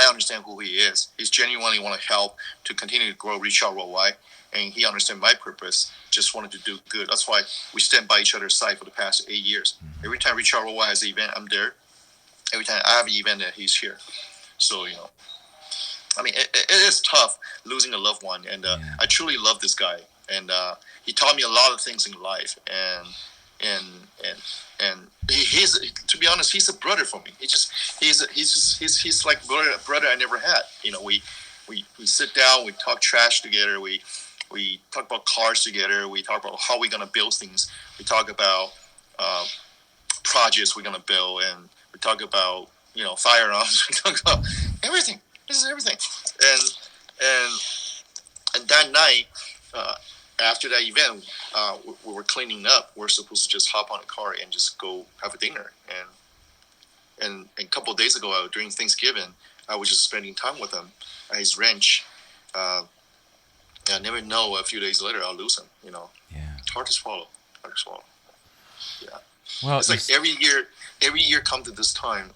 D: understand who he is. He's genuinely want to help to continue to grow Reach Out Worldwide, and he understands my purpose. Just wanted to do good. That's why we stand by each other's side for the past 8 years. Mm-hmm. Every time Reach Out Worldwide has an event, I'm there. Every time I have an event, that he's here. So I mean, it is tough losing a loved one, and I truly love this guy. and he taught me a lot of things in life. And and he's, to be honest, he's a brother for me. He's like brother I never had. We sit down, we talk trash together, we talk about cars together, we talk about how we're gonna build things, we talk about projects we're gonna build, and we talk about firearms, we talk about everything. This is everything. And that night, after that event, we were cleaning up. We're supposed to just hop on a car and just go have a dinner. And a couple of days ago, during Thanksgiving, I was just spending time with him at his ranch. I never know. A few days later, I'll lose him.
C: Yeah.
D: It's hard to swallow. Yeah.
C: Well,
D: it's like every year come to this time.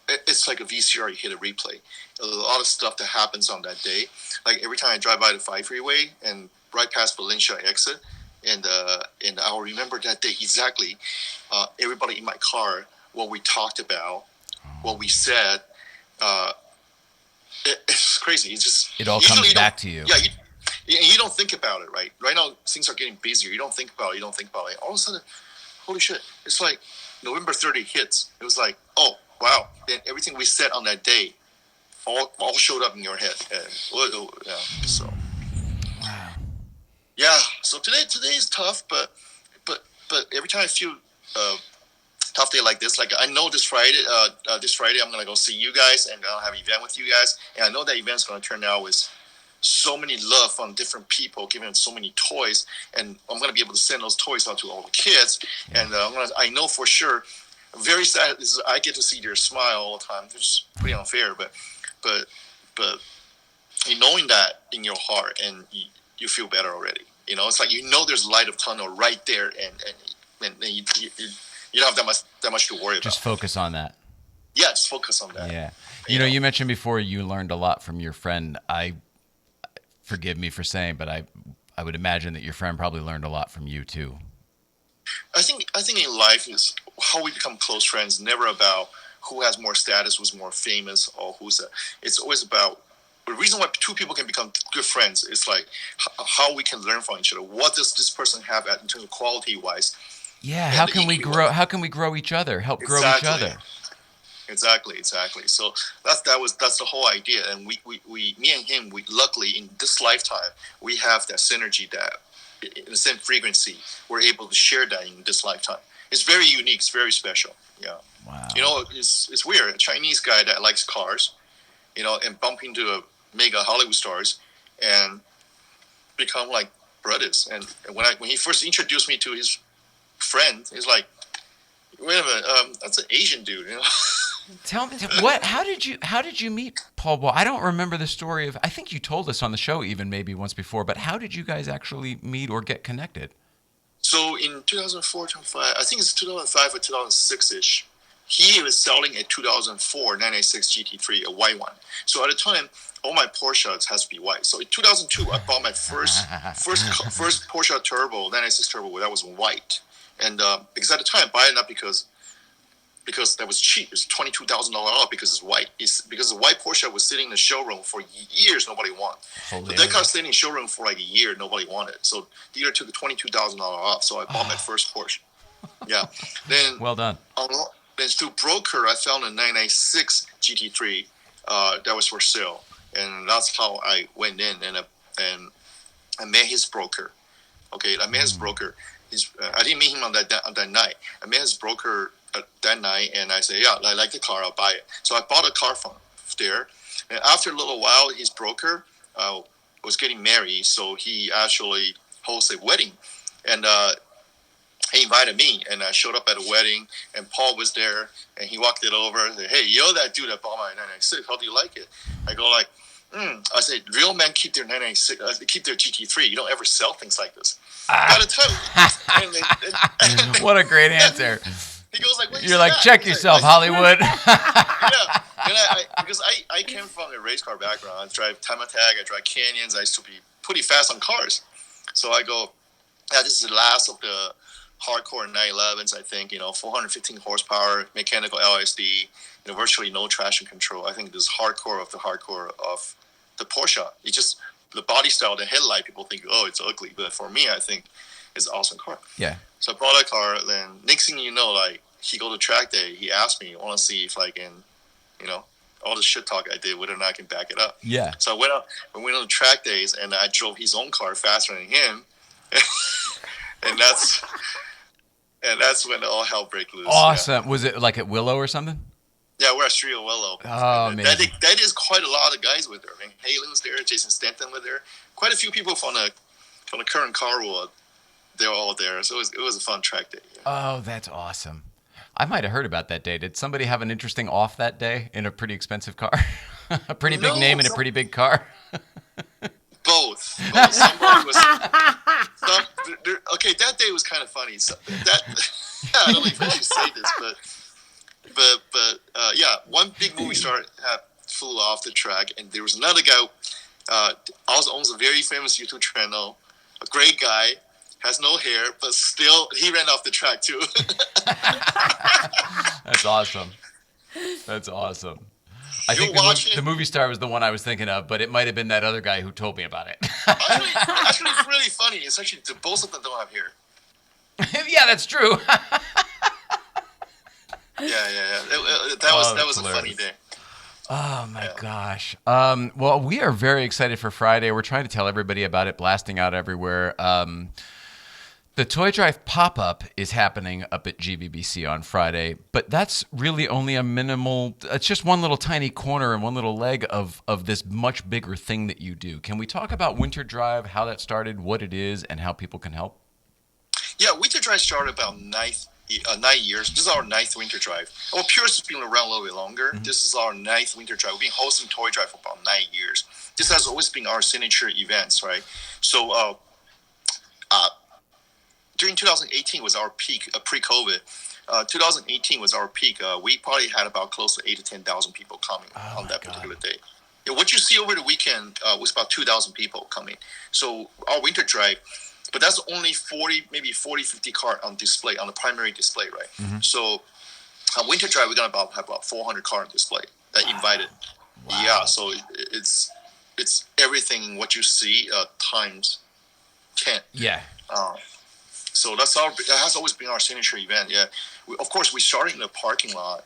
D: It's like a VCR. You hit a replay. A lot of stuff that happens on that day. Like every time I drive by the 5 freeway and right past Valencia exit, and I'll remember that day exactly. Everybody in my car, what we talked about, what we said. It's crazy. It's just
C: it all comes back to you.
D: Yeah, you don't think about it, right? Right now, things are getting busier. You don't think about it. All of a sudden, holy shit! It's like November 30 hits. It was like, oh wow! Then everything we said on that day, all showed up in your head. Yeah. So,
C: Wow.
D: yeah. So today is tough, but every time I feel tough day like this, like I know this Friday I'm gonna go see you guys and I'll have an event with you guys, and I know that event's gonna turn out with so many love from different people, giving them so many toys, and I'm gonna be able to send those toys out to all the kids, and I know for sure. Very sad. I get to see their smile all the time. It's pretty unfair, but knowing that in your heart, and you feel better already. It's like there's light of tunnel right there, and you don't have that much to worry about.
C: Just focus on that.
D: Yeah, just focus on that.
C: Yeah. You mentioned before you learned a lot from your friend. Forgive me for saying, but I would imagine that your friend probably learned a lot from you too.
D: I think in life is how we become close friends. Never about who has more status, who's more famous, or it's always about the reason why two people can become good friends is like how we can learn from each other. What does this person have in terms of quality wise?
C: Yeah. How can we grow? How can we grow each other? Help grow each other.
D: Exactly. So that's the whole idea. And me and him, luckily in this lifetime, we have that synergy that in the same frequency, we're able to share that in this lifetime. It's very unique. It's very special. Yeah.
C: Wow.
D: It's weird. A Chinese guy that likes cars, and bump into a mega Hollywood stars and become like brothers. And when he first introduced me to his friend, he's like, wait a minute, that's an Asian dude,
C: Tell me how did you meet Paul Ball? I don't remember the story I think you told us on the show even maybe once before, but how did you guys actually meet or get connected?
D: So in 2004, 2005, I think it's 2005 or 2006-ish, he was selling a 2004 996 GT3, a white one. So at the time, all my Porsches has to be white. So in 2002, I bought my first Porsche Turbo, 996 Turbo, that was white. And because at the time, I bought it not because that was cheap. It's $22,000 off because it's white. It's because the white Porsche was sitting in the showroom for years, nobody wanted. But that car stayed in the showroom for like a year, nobody wanted. So dealer took the $22,000 off. So I bought my first Porsche. Yeah. Then
C: well done.
D: Then through broker, I found a 996 GT3 that was for sale, and that's how I went in and I met his broker. Okay, I met his broker. I didn't meet him on that night. I met his broker that night, and I said, yeah, I like the car, I'll buy it. So I bought a car from there, and after a little while, his broker was getting married, so he actually hosts a wedding, and he invited me, and I showed up at a wedding, and Paul was there, and he walked it over and said, hey, you're that dude that bought my 996, how do you like it? I go like, I said, real men keep their 996, keep their GT3, you don't ever sell things like this. Gotta tell you.
C: What a great answer.
D: He goes like,
C: you're like, check yourself, Hollywood.
D: Yeah, because I came from a race car background. I drive Time-Attack, I drive Canyons. I used to be pretty fast on cars. So I go, yeah, this is the last of the hardcore 911s, I think, 415 horsepower, mechanical LSD, virtually no traction control. I think this is hardcore of the hardcore of the Porsche. It just the body style, the headlight, people think, oh, it's ugly. But for me, I think it's an awesome car.
C: Yeah.
D: So I bought a car. Then next thing you know, like he go to track day. He asked me, I want to see if I can, all the shit talk I did, whether or not I can back it up.
C: Yeah.
D: So we went on the track days, and I drove his own car faster than him, and that's when all hell break loose.
C: Awesome. Yeah. Was it like at Willow or something?
D: Yeah, we're at Street of Willow.
C: Oh, man.
D: That is quite a lot of guys with her. I mean, Halen was there, Jason Stanton was there. Quite a few people from the current car world. They were all there. So it was a fun track day. Yeah.
C: Oh, that's awesome. I might have heard about that day. Did somebody have an interesting off that day in a pretty expensive car? A pretty big name in a pretty big car?
D: Both. Somebody was... okay, that day was kind of funny. So I don't know if I should say this, but one big movie star flew off the track, and there was another guy also owns a very famous YouTube channel, a great guy, has no hair, but still he ran off the track too.
C: That's awesome. That's awesome. I think the movie star was the one I was thinking of, but it might have been that other guy who told me about it.
D: Actually, it's really funny. It's actually both of them don't have hair.
C: Yeah, that's true.
D: Yeah. That was a funny day.
C: Oh, my gosh. Well, we are very excited for Friday. We're trying to tell everybody about it, blasting out everywhere. The Toy Drive pop-up is happening up at GVBC on Friday, but that's really only a minimal, it's just one little tiny corner and one little leg of this much bigger thing that you do. Can we talk about Winter Drive, how that started, what it is, and how people can help?
D: Yeah, Winter Drive started about 9 years. This is our 9th Winter Drive. Well, Purist has been around a little bit longer. Mm-hmm. This is our 9th Winter Drive. We've been hosting Toy Drive for about 9 years. This has always been our signature events, right? So, during 2018 was our peak, pre-COVID. 2018 was our peak. We probably had about close to 8,000 to 10,000 people coming on that particular day. Yeah, what you see over the weekend was about 2,000 people coming. So our Winter Drive, but that's only 40, 50 cars on display, on the primary display, right? Mm-hmm. So Winter Drive, we're going to have about 400 cars on display that invited. Wow. Yeah, so it's everything what you see times 10. Yeah. So that has always been our signature event. Yeah, of course we started in the parking lot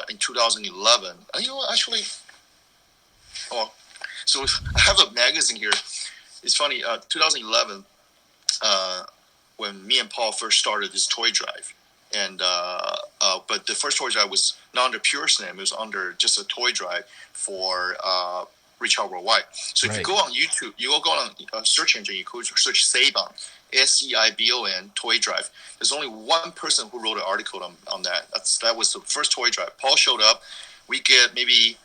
D: in 2011. Actually, so I have a magazine here. It's funny. 2011, when me and Paul first started this toy drive, and but the first toy drive was not under Purist name. It was under just a toy drive for Reach Out Worldwide. So if you go on YouTube, you go on a search engine, you could search Seibon, SEIBON, toy drive. There's only one person who wrote an article on that. That was the first toy drive. Paul showed up. We get maybe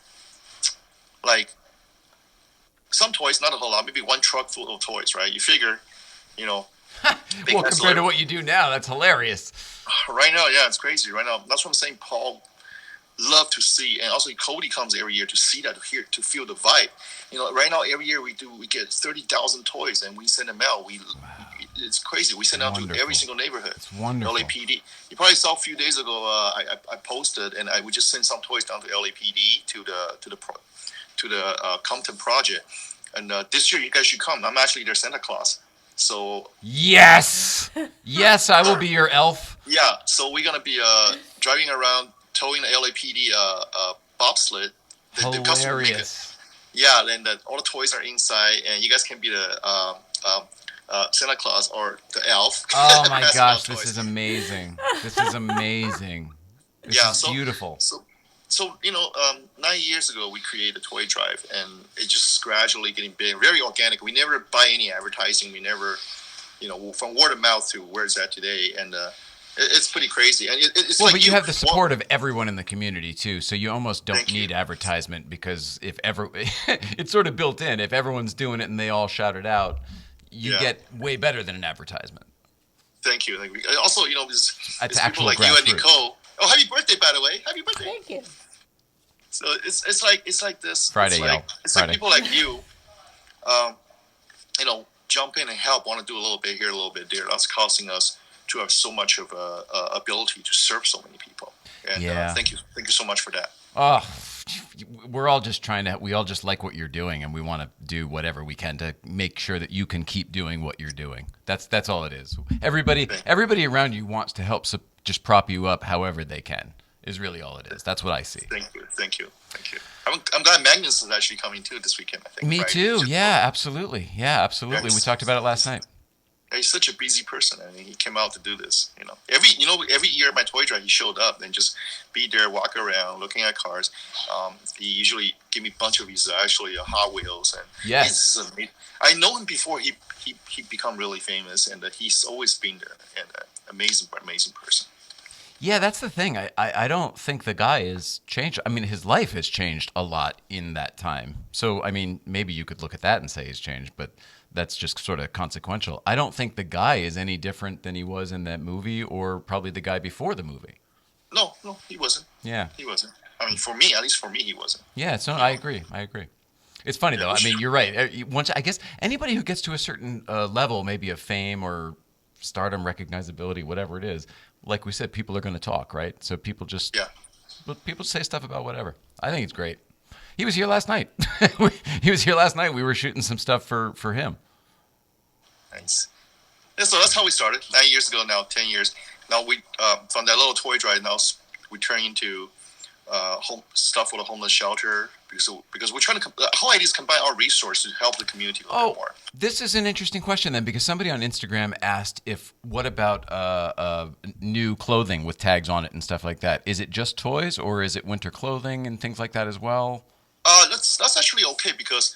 D: like some toys, not a whole lot, maybe one truck full of toys, right? You figure,
C: well, compared to what you do now, that's hilarious.
D: Right now, yeah, it's crazy. Right now, that's what I'm saying. Paul love to see, and also Cody comes every year to see that, to feel the vibe. Right now every year we get 30,000 toys, and we send them out. It's crazy. We send out to every single neighborhood. It's wonderful. LAPD. You probably saw a few days ago. I posted, and we just sent some toys down to LAPD to the Compton project. And this year you guys should come. I'm actually their Santa Claus. So
C: yes, I will be your elf.
D: Yeah. So we're gonna be driving around, towing the LAPD bobsled.
C: Hilarious.
D: And all the toys are inside, and you guys can be the Santa Claus or the elf.
C: Oh my gosh, this is amazing. This is amazing. This is beautiful.
D: So 9 years ago we created a toy drive, and it just gradually getting big, very organic. We never buy any advertising. We never, from word of mouth to where it's at today, and it's pretty crazy. And it's
C: but you have the support of everyone in the community too, so you almost don't need advertisement, because it's sort of built in. If everyone's doing it and they all shout it out, you get way better than an advertisement.
D: Thank you. Also, there's people like
C: grassroots.
D: You and Nicole. Oh, happy birthday, by the way! Happy birthday!
B: Thank you.
D: So it's like this.
C: Friday,
D: it's like people like you, jump in and help. Want to do a little bit here, a little bit there. That's causing us to have so much of ability to serve so many people. And thank you so much for that.
C: Oh, we're all just we all just like what you're doing, and we want to do whatever we can to make sure that you can keep doing what you're doing. That's all it is. Everybody around you wants to help just prop you up however they can, is really all it is. That's what I see.
D: Thank you. I'm glad Magnus is actually coming too this weekend, I think.
C: Me
D: right?
C: too. Yeah, absolutely. Yes. We talked about it last night.
D: He's such a busy person. I mean, he came out to do this. Every year at my toy drive, he showed up and just be there, walk around, looking at cars. He usually give me a bunch of his actually Hot Wheels, and
C: yes,
D: I know him before he become really famous, and he's always been there, and amazing person.
C: Yeah, that's the thing. I don't think the guy has changed. I mean, his life has changed a lot in that time. So, I mean, maybe you could look at that and say he's changed, but that's just sort of consequential. I don't think the guy is any different than he was in that movie, or probably the guy before the movie.
D: No, he wasn't.
C: Yeah.
D: He wasn't. I mean, at least for me, he wasn't.
C: Yeah, so I agree. It's funny, though. I mean, you're right. Once, I guess anybody who gets to a certain level, maybe of fame or stardom, recognizability, whatever it is, like we said, people are going to talk, right? So people people say stuff about whatever. I think it's great. He was here last night. We were shooting some stuff for him.
D: Nice. Yeah, so that's how we started 9 years ago. Now 10 years. Now we from that little toy drive. Now we turn into home stuff for the homeless shelter because we're trying to. The whole idea is combine our resources to help the community a little bit more.
C: This is an interesting question then, because somebody on Instagram asked what about new clothing with tags on it and stuff like that? Is it just toys, or is it winter clothing and things like that as well?
D: That's actually okay because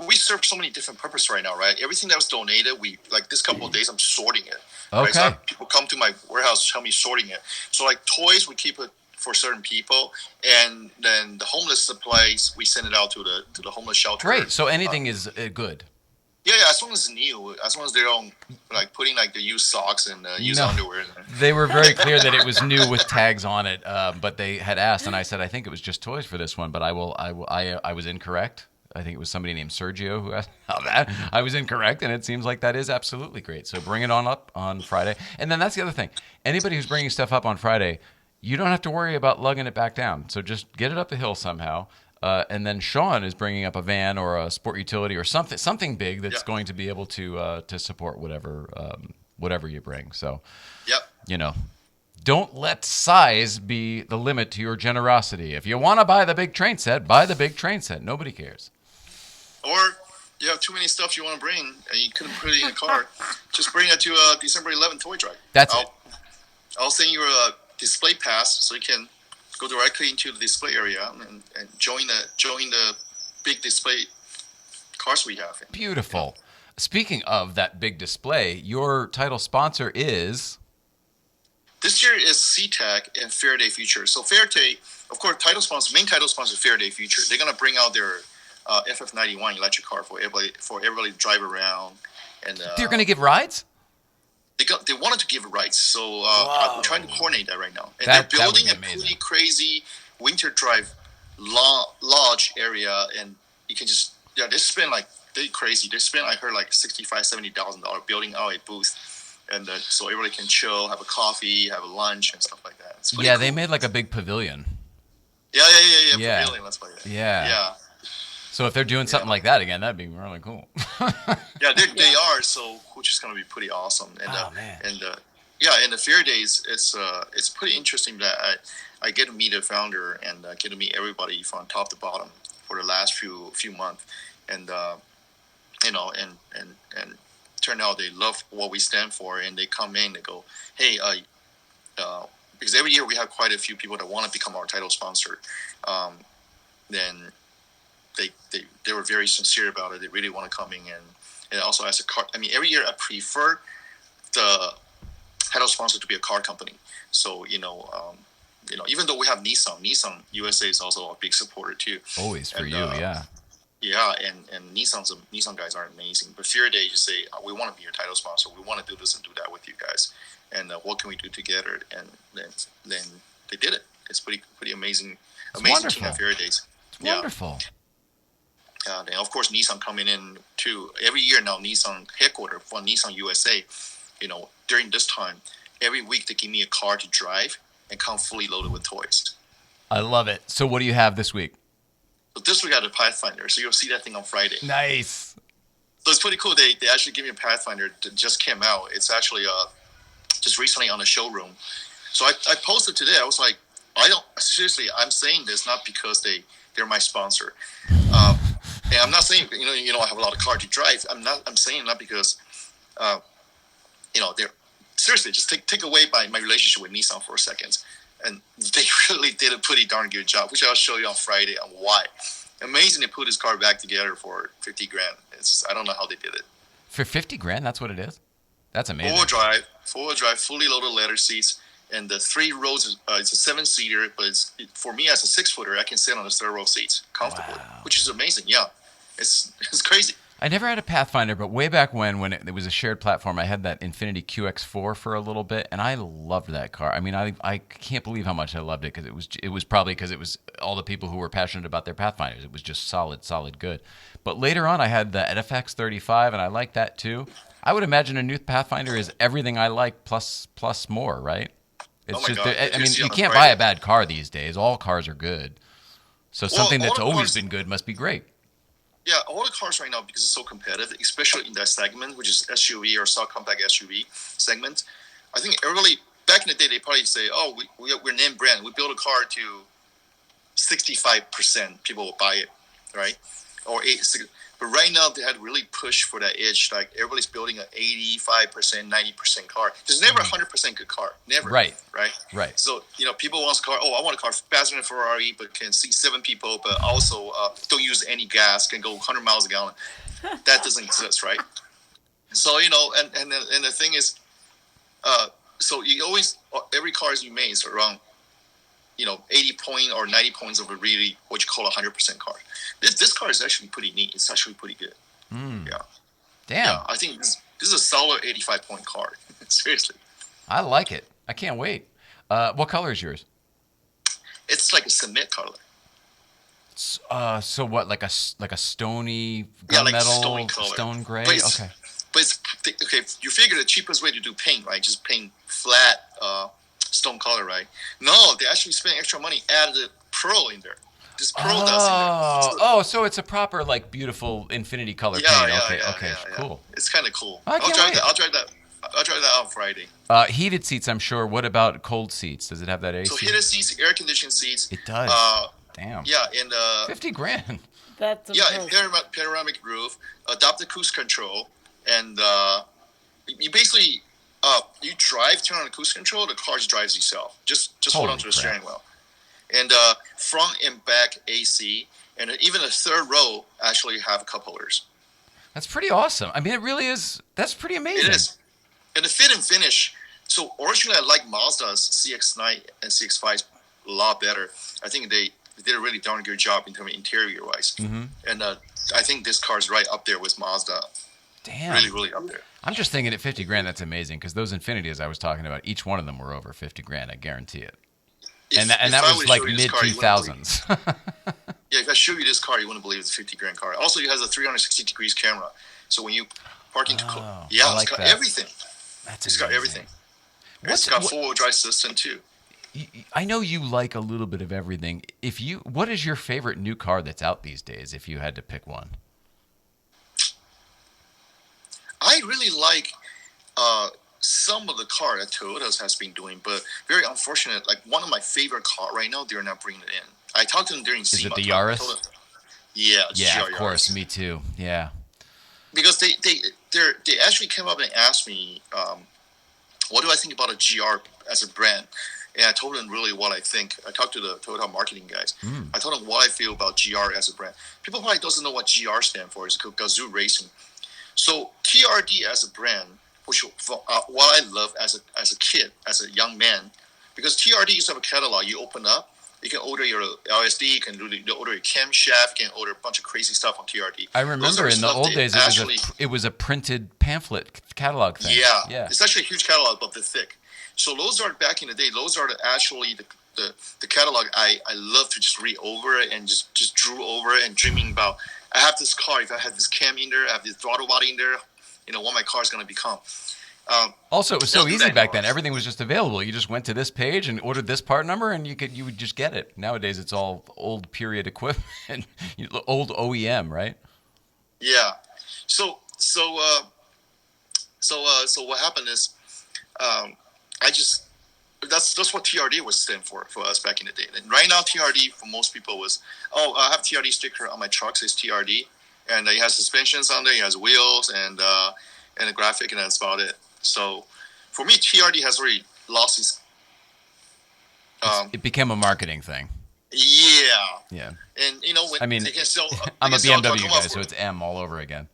D: we serve so many different purposes right now, right? Everything that was donated, we like this couple of days I'm sorting it.
C: Okay.
D: Right? So people come to my warehouse, tell me sorting it. So like toys, we keep it for certain people, and then the homeless supplies we send it out to the homeless shelter.
C: Great. So anything is good.
D: Yeah, as long as it's new, as long as they don't like putting like the used socks and used underwear.
C: They were very clear that it was new with tags on it, but they had asked, and I said I think it was just toys for this one, but I was incorrect. I think it was somebody named Sergio who asked about that. I was incorrect, and it seems like that is absolutely great. So bring it on up on Friday, and then that's the other thing. Anybody who's bringing stuff up on Friday, you don't have to worry about lugging it back down. So just get it up the hill somehow. And then Sean is bringing up a van or a sport utility or something big that's going to be able to support whatever you bring. So, don't let size be the limit to your generosity. If you want to buy the big train set, buy the big train set. Nobody cares.
D: Or you have too many stuff you want to bring and you couldn't put it in a car, just bring it to December 11th toy drive. I'll send you a display pass so you can go directly into the display area and join the big display cars we have.
C: Beautiful. Speaking of that big display, your title sponsor is?
D: This year is SeaTac and Faraday Future. So Faraday, of course, main title sponsor Faraday Future. They're going to bring out their FF91 electric car for everybody to drive around. And
C: they're going to give rides?
D: They wanted to give rides, so we're trying to coordinate that right now. And they're building a pretty crazy winter drive lodge area, and you can just they spend they're crazy. They spend I heard like $65,000-$70,000 building out a booth, and so everybody can chill, have a coffee, have a lunch, and stuff like that.
C: Yeah, cool. They made like a big pavilion.
D: Yeah. Pavilion, let's play that.
C: Yeah. So if they're doing something like that again, that'd be really cool.
D: They are. So which is going to be pretty awesome. And,
C: man.
D: And the Faradays, it's pretty interesting that I get to meet the founder and get to meet everybody from top to bottom for the last few months, and and turn out they love what we stand for, and they come in, they go, hey, because every year we have quite a few people that want to become our title sponsor, then. They were very sincere about it. They really want to come in, and also as a car. I mean, every year I prefer the title sponsor to be a car company. So even though we have Nissan USA is also a big supporter too.
C: Always for you, yeah.
D: Yeah, and Nissan guys are amazing. But Faraday just say we want to be your title sponsor. We want to do this and do that with you guys. And what can we do together? And then they did it. It's pretty amazing. Amazing team at Faraday's.
C: It's wonderful.
D: And of course, Nissan coming in too. Every year now, Nissan headquarters for Nissan USA, during this time, every week they give me a car to drive and come fully loaded with toys.
C: I love it. So what do you have this week?
D: So this week I had a Pathfinder, so you'll see that thing on Friday.
C: Nice.
D: So it's pretty cool. They actually give me a Pathfinder that just came out. It's actually just recently on the showroom. So I posted today. I was like, I'm saying this not because they're my sponsor. And I'm not saying, I have a lot of car to drive. I'm saying not because, they're seriously, just take away my relationship with Nissan for a second. And they really did a pretty darn good job, which I'll show you on Friday on why. Amazing to put this car back together for $50,000. I don't know how they did it.
C: For $50,000, that's what it is? That's amazing.
D: Four-wheel drive, fully loaded leather seats, and the 3 rows. It's a 7-seater, but for me as a 6-footer, I can sit on the 3rd row seats comfortably, which is amazing. Yeah, it's crazy.
C: I never had a Pathfinder, but way back when it was a shared platform, I had that Infiniti QX4 for a little bit, and I loved that car. I mean, I can't believe how much I loved it because it was probably because it was all the people who were passionate about their Pathfinders. It was just solid good. But later on, I had the NFX 35, and I liked that too. I would imagine a new Pathfinder is everything I like plus more, right? It's
D: God.
C: I mean, you can't buy a bad car these days. All cars are good. So something that's always been good must be great.
D: Yeah, all the cars right now, because it's so competitive, especially in that segment, which is SUV or subcompact SUV segment. I think everybody, back in the day, they probably say, oh, we're name brand. We build a car to 65% people will buy it, right? Or 80%. But right now, they had really pushed for that edge. Like, everybody's building an 85%, 90% car. There's never a 100% good car. Never. Right. So, people want a car. Oh, I want a car faster than a Ferrari, but can seat 7 people, but also don't use any gas, can go 100 miles a gallon. That doesn't exist, right? So, and the thing is, so you always, every car you make is around, 80 point or 90 points of a really what you call a 100% car. This car is actually pretty neat. It's actually pretty good. Yeah.
C: Damn.
D: Yeah, I think this is a solid 85-point car. Seriously.
C: I like it. I can't wait. What color is yours?
D: It's like a cement color.
C: So what? Like a stony
D: like
C: gunmetal,
D: stony color.
C: stone gray.
D: But it's okay. You figure the cheapest way to do paint, right? Just paint flat stone color, right? No, they actually spent extra money, added a pearl in there. This pearl dust in there.
C: So it's a proper beautiful Infinity color paint. Okay, cool.
D: It's kind of cool.
C: I'll
D: drive that on Friday.
C: Heated seats, I'm sure. What about cold seats? Does it have that AC?
D: So heated seats, air conditioned seats.
C: It does. Damn.
D: Yeah, and
C: $50,000.
B: That's
D: and panoramic roof, adaptive cruise control, and you basically you turn on the cruise control, the car drives itself. Just hold on to the steering wheel. And front and back AC, and even the 3rd row actually have cup holders.
C: That's pretty awesome. I mean, it really is. That's pretty amazing.
D: It is. And the fit and finish. So originally, I like Mazda's CX-9 and CX-5 a lot better. I think they did a really darn good job in terms of interior-wise. Mm-hmm. And I think this car is right up there with Mazda.
C: Damn.
D: Really, really up there.
C: I'm just thinking at $50,000, that's amazing because those Infinitis I was talking about, each one of them were over $50,000. I guarantee it. And that was like mid 2000s.
D: Yeah, if I show you this car, you wouldn't believe it's a $50,000 car. Also, it has a 360 degrees camera, so when you park into it's got everything. It's got everything. It's got 4-wheel drive system too.
C: I know you like a little bit of everything. What is your favorite new car that's out these days? If you had to pick one,
D: I really like some of the car that Toyota's has been doing, but very unfortunate. Like one of my favorite car right now, they're not bringing it in. I talked to them during SEMA.
C: Is it the Yaris?
D: Yeah,
C: of course, me too. Yeah,
D: because they actually came up and asked me, what do I think about a GR as a brand? And I told them really what I think. I talked to the Toyota marketing guys. I told them what I feel about GR as a brand. People probably doesn't know what GR stands for. It's called Gazoo Racing. So TRD as a brand, which what I love as a kid, as a young man, because TRD used to have a catalog. You open up, you can order your LSD, you can order your camshaft, you can order a bunch of crazy stuff on TRD.
C: I remember in the old days, it was a printed pamphlet catalog thing.
D: Yeah. It's actually a huge catalog, but they're thick. So those are, back in the day, those are actually the catalog I love to just read over it and just drew over it and dreaming about, I have this car, if I had this cam in there, I have this throttle body in there, what my car is going to become.
C: Also, it was so
D: they'll do
C: easy
D: that
C: back
D: in
C: then.
D: ours.
C: Everything was just available. You just went to this page and ordered this part number, and you would just get it. Nowadays, it's all old period equipment, old OEM, right?
D: Yeah. So what happened is, I just that's what TRD was stand for us back in the day. And right now, TRD for most people was, oh, I have TRD sticker on my truck says TRD, and it has suspensions on there, it has wheels and a graphic, and that's about it. So for me, TRD has already lost its.
C: It became a marketing thing.
D: Yeah.
C: Yeah.
D: And when
C: I mean,
D: they can sell,
C: I'm a BMW
D: Tacoma
C: guy,
D: for,
C: so it's M all over again.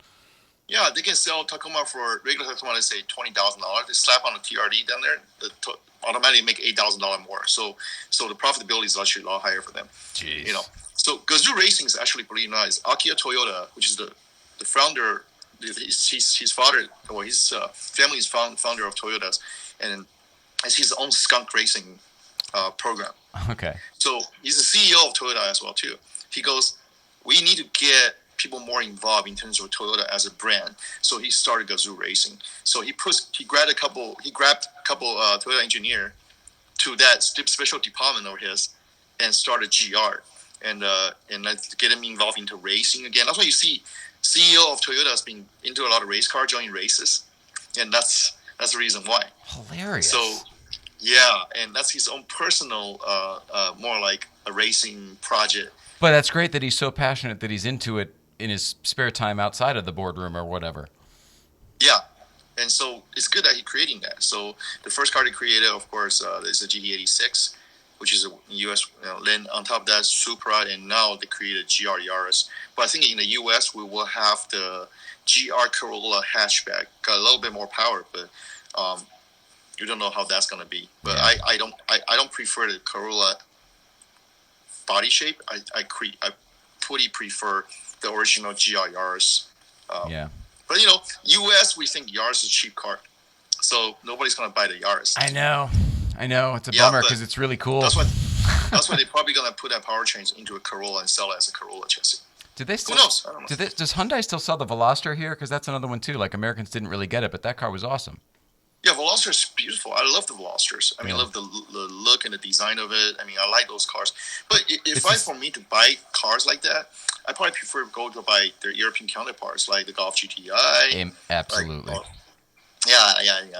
D: yeah, they can sell Tacoma for regular Tacoma. Let's say $20,000. They slap on a TRD down there, automatically make $8,000 more. So the profitability is actually a lot higher for them.
C: Jeez.
D: So Gazoo Racing is actually pretty nice. Akira Toyoda, which is the founder, his father or his family is founder of Toyotas, and has his own skunk racing program.
C: Okay.
D: So he's the CEO of Toyota as well too. He goes, we need to get people more involved in terms of Toyota as a brand. So he started Gazoo Racing. So he grabbed a couple Toyota engineer to that special department of his and started GR and get him involved into racing again. That's why you see CEO of Toyota has been into a lot of race car, joining races, and that's the reason why.
C: Hilarious.
D: So. Yeah, and that's his own personal, more like a racing project.
C: But that's great that he's so passionate that he's into it in his spare time outside of the boardroom or whatever.
D: Yeah, and so it's good that he's creating that. So the first car he created, of course, is the GT86, which is a US. Then on top of that, Supra, and now they created GR Yaris. But I think in the US we will have the GR Corolla hatchback. Got a little bit more power, but. You don't know how that's gonna be, but
C: Yeah.
D: I don't prefer the Corolla body shape. I pretty prefer the original GR Yaris.
C: Yeah.
D: But US we think Yaris is a cheap car, so nobody's gonna buy the Yaris.
C: I know. It's a
D: Yeah,
C: bummer
D: but
C: because it's really cool.
D: That's why they're probably gonna put that powertrain into a Corolla and sell it as a Corolla chassis.
C: Did they still,
D: Who knows? I don't know.
C: Does Hyundai still sell the Veloster here? Because that's another one too. Like Americans didn't really get it, but that car was awesome.
D: Yeah, Veloster is beautiful. I love the Velosters. I mean,
C: Yeah.
D: I love the look and the design of it. I mean, I like those cars. But for me to buy cars like that, I probably prefer to go to buy their European counterparts, like the Golf GTI.
C: Absolutely.
D: Yeah.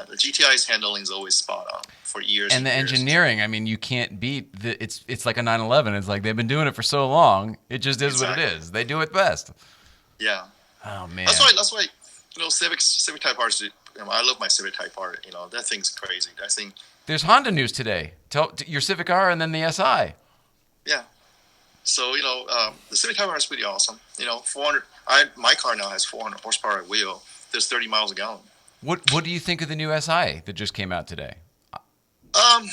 D: The GTI's handling is always spot on for years.
C: And the
D: years.
C: engineering, I mean, you can't beat it's like a 911. It's like they've been doing it for so long. It just is what it is. They do it best.
D: Yeah.
C: Oh man.
D: That's why Civic Type R's. I love my Civic Type R. That thing's crazy. That thing.
C: There's Honda news today. Tell your Civic R and then the SI.
D: Yeah. So the Civic Type R is pretty awesome. 400. My car now has 400 horsepower at wheel. There's 30 miles a gallon.
C: What do you think of the new SI that just came out today?
D: I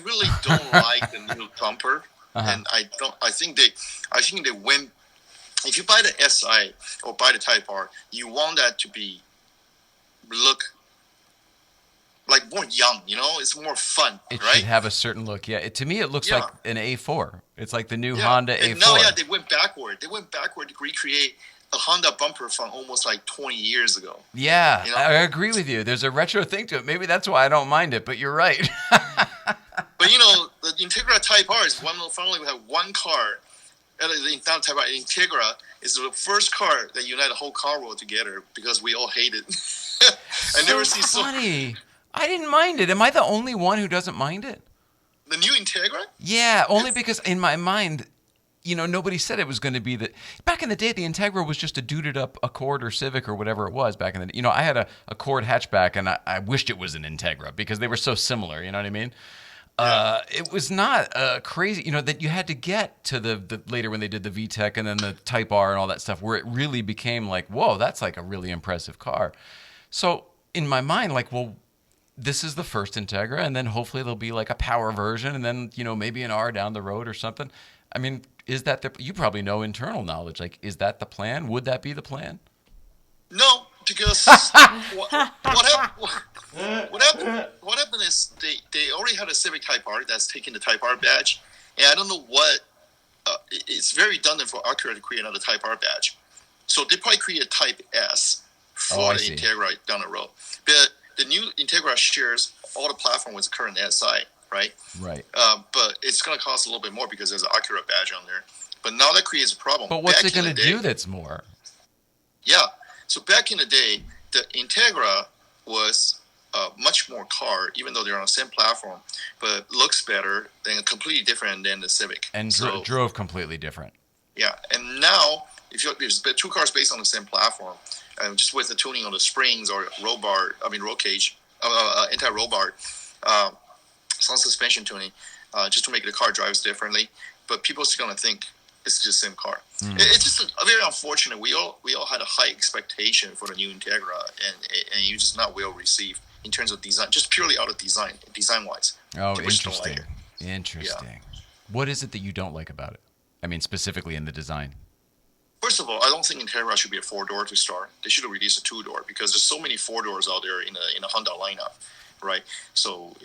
D: really don't like the new bumper, and I think they went. If you buy the SI or buy the Type R, you want that to look like more young. It's more fun,
C: It
D: right?
C: should have a certain look. Yeah. To me, it looks like an A4. It's like the new Honda A4.
D: No, they went backward. They went backward to recreate a Honda bumper from almost like 20 years ago.
C: Yeah, I agree with you. There's a retro thing to it. Maybe that's why I don't mind it, but you're right.
D: But the Integra Type R is finally we have one car. The Type R Integra is the first car that united the whole car world together because we all hate it. I never see
C: funny. I didn't mind it. Am I the only one who doesn't mind it?
D: The new Integra?
C: Yeah, only because in my mind, nobody said it was going to be that. Back in the day, the Integra was just a duded up Accord or Civic or whatever it was back in the day. I had a Accord hatchback, and I wished it was an Integra because they were so similar. You know what I mean? Yeah. It was not crazy, that you had to get to the later when they did the VTEC and then the Type R and all that stuff, where it really became like, whoa, that's like a really impressive car. So in my mind, like, well, this is the first Integra, and then hopefully there'll be like a power version, and then maybe an R down the road or something. I mean, is that you probably know internal knowledge? Like, is that the plan? Would that be the plan?
D: No, because what happened is they already had a Civic Type R that's taking the Type R badge, and I don't know what. It's very redundant for Acura to create another Type R badge, so they probably create a Type S
C: Oh, I
D: the
C: see.
D: Integra down the road. But the new Integra shares all the platform with the current SI, right?
C: Right.
D: But it's going to cost a little bit more because there's an Acura badge on there. But now that creates a problem.
C: But what's
D: Back
C: it going to
D: in the day-
C: do that's more?
D: Yeah. So back in the day, the Integra was much more car, even though they're on the same platform, but looks better and completely different than the Civic.
C: And drove completely different.
D: Yeah. And now, if there's two cars based on the same platform, just with the tuning on the springs or roll cage, anti-roll bar, some suspension tuning, just to make the car drives differently. But people are going to think it's just the same car. It's just very unfortunate. We all had a high expectation for the new Integra, and it's just not well received in terms of design, just purely out of design wise.
C: Oh,
D: People just don't like
C: interesting.
D: it.
C: Interesting. What is it that you don't like about it? I mean, specifically in the design.
D: First of all, I don't think Integra should be a 4-door to start. They should have released a 2-door because there's so many 4-doors out there in a Honda lineup, right? So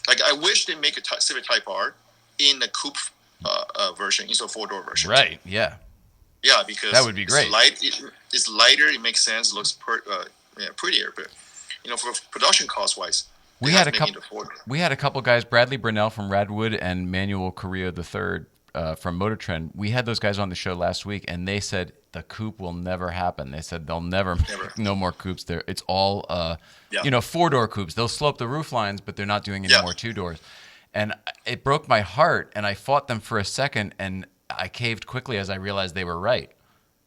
D: like I wish they make a Civic Type R in the coupe version instead of 4-door version.
C: Right. Yeah.
D: Yeah, because
C: that would be great.
D: It's lighter. It makes sense. It looks prettier, but for production cost wise,
C: we had a couple guys, Bradley Brunell from Radwood and Manuel Correa III from Motor Trend. We had those guys on the show last week, and they said the coupe will never happen. They said they'll never make no more coupes there. It's all 4-door coupes. They'll slope the roof lines, but they're not doing any more 2-doors. And it broke my heart, and I fought them for a second, and I caved quickly as I realized they were right.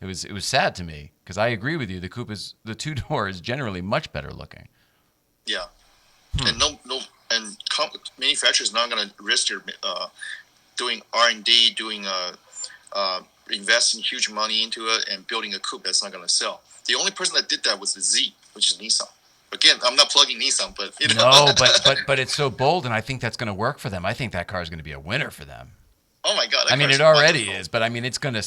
C: It was sad to me because I agree with you. The 2-door is generally much better looking.
D: Yeah, and manufacturers not going to risk their doing R&D, investing huge money into it and building a coupe that's not going to sell. The only person that did that was the Z, which is Nissan. Again, I'm not plugging Nissan, but
C: No, but it's so bold, and I think that's going to work for them. I think that car is going to be a winner for them.
D: Oh my God!
C: I mean, it already is, but I mean, it's going to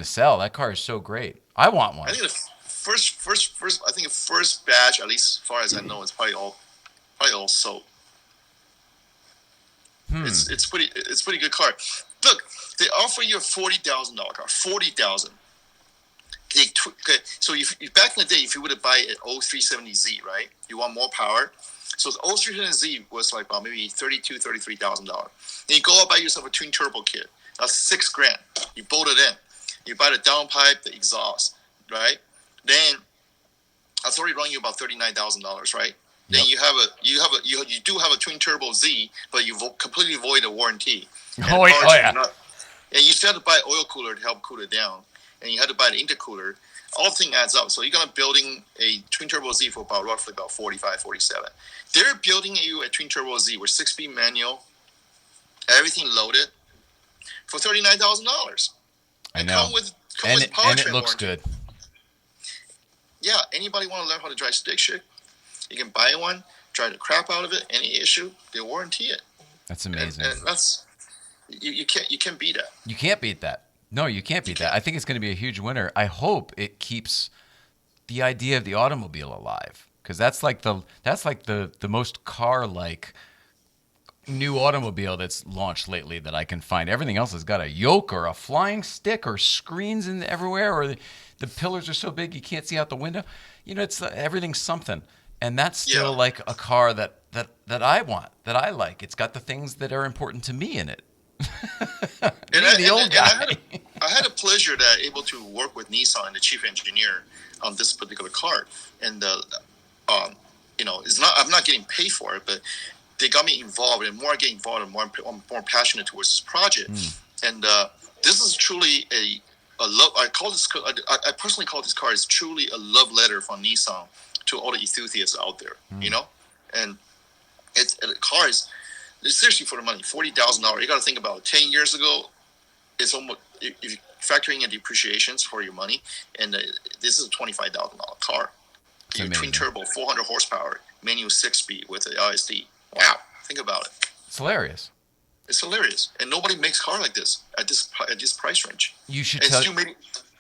C: sell. That car is so great. I want one.
D: I think the first batch, at least as far as I know, is probably all sold. It's pretty good car. Look, they offer you a $40,000 car. $40,000. Okay, so if back in the day, if you were to buy an 0370Z, right, you want more power. So the 0370Z was like about maybe $32,000, $33,000. Then you go out buy yourself a twin turbo kit. That's $6,000. You bolt it in. You buy the downpipe, the exhaust, right? Then that's already running you about $39,000, right? Then you do have a twin turbo Z, but you completely void a warranty.
C: Oh yeah.
D: And you still have to buy an oil cooler to help cool it down, and you had to buy the intercooler. All the thing adds up. So you're gonna building a twin turbo Z for roughly about 45, 47. They're building you a twin turbo Z with 6-speed manual, everything loaded, for $39,000.
C: I know.
D: Come with
C: and
D: powertrain
C: it looks
D: warranty.
C: good.
D: Yeah, anybody want to learn how to drive stick shift? You can buy one, drive the crap out of it. Any issue, they'll warranty it.
C: That's amazing.
D: And that's you can't beat that.
C: You can't beat that. No, you can't beat that. I think it's going to be a huge winner. I hope it keeps the idea of the automobile alive, because that's like the most car-like new automobile that's launched lately that I can find. Everything else has got a yoke or a flying stick or screens in everywhere, or the pillars are so big you can't see out the window. It's everything's something, and that's still like a car that I want, that I like. It's got the things that are important to me in it. The old guy.
D: I had a pleasure that able to work with Nissan and the chief engineer on this particular car, and it's not, I'm not getting paid for it, but they got me involved, and more I get involved, and I'm more passionate towards this project. And this is truly a love. I personally call this car is truly a love letter from Nissan to all the enthusiasts out there. And the car is seriously for the money. $40,000. You got to think about it. 10 years ago, it's almost, if you're factoring in depreciations for your money, and this is a $25,000 car. Your twin turbo, 400 horsepower, manual 6-speed with the LSD. Wow, think about it.
C: It's hilarious.
D: It's hilarious, and nobody makes car like this at this price range.
C: You should
D: and
C: tell.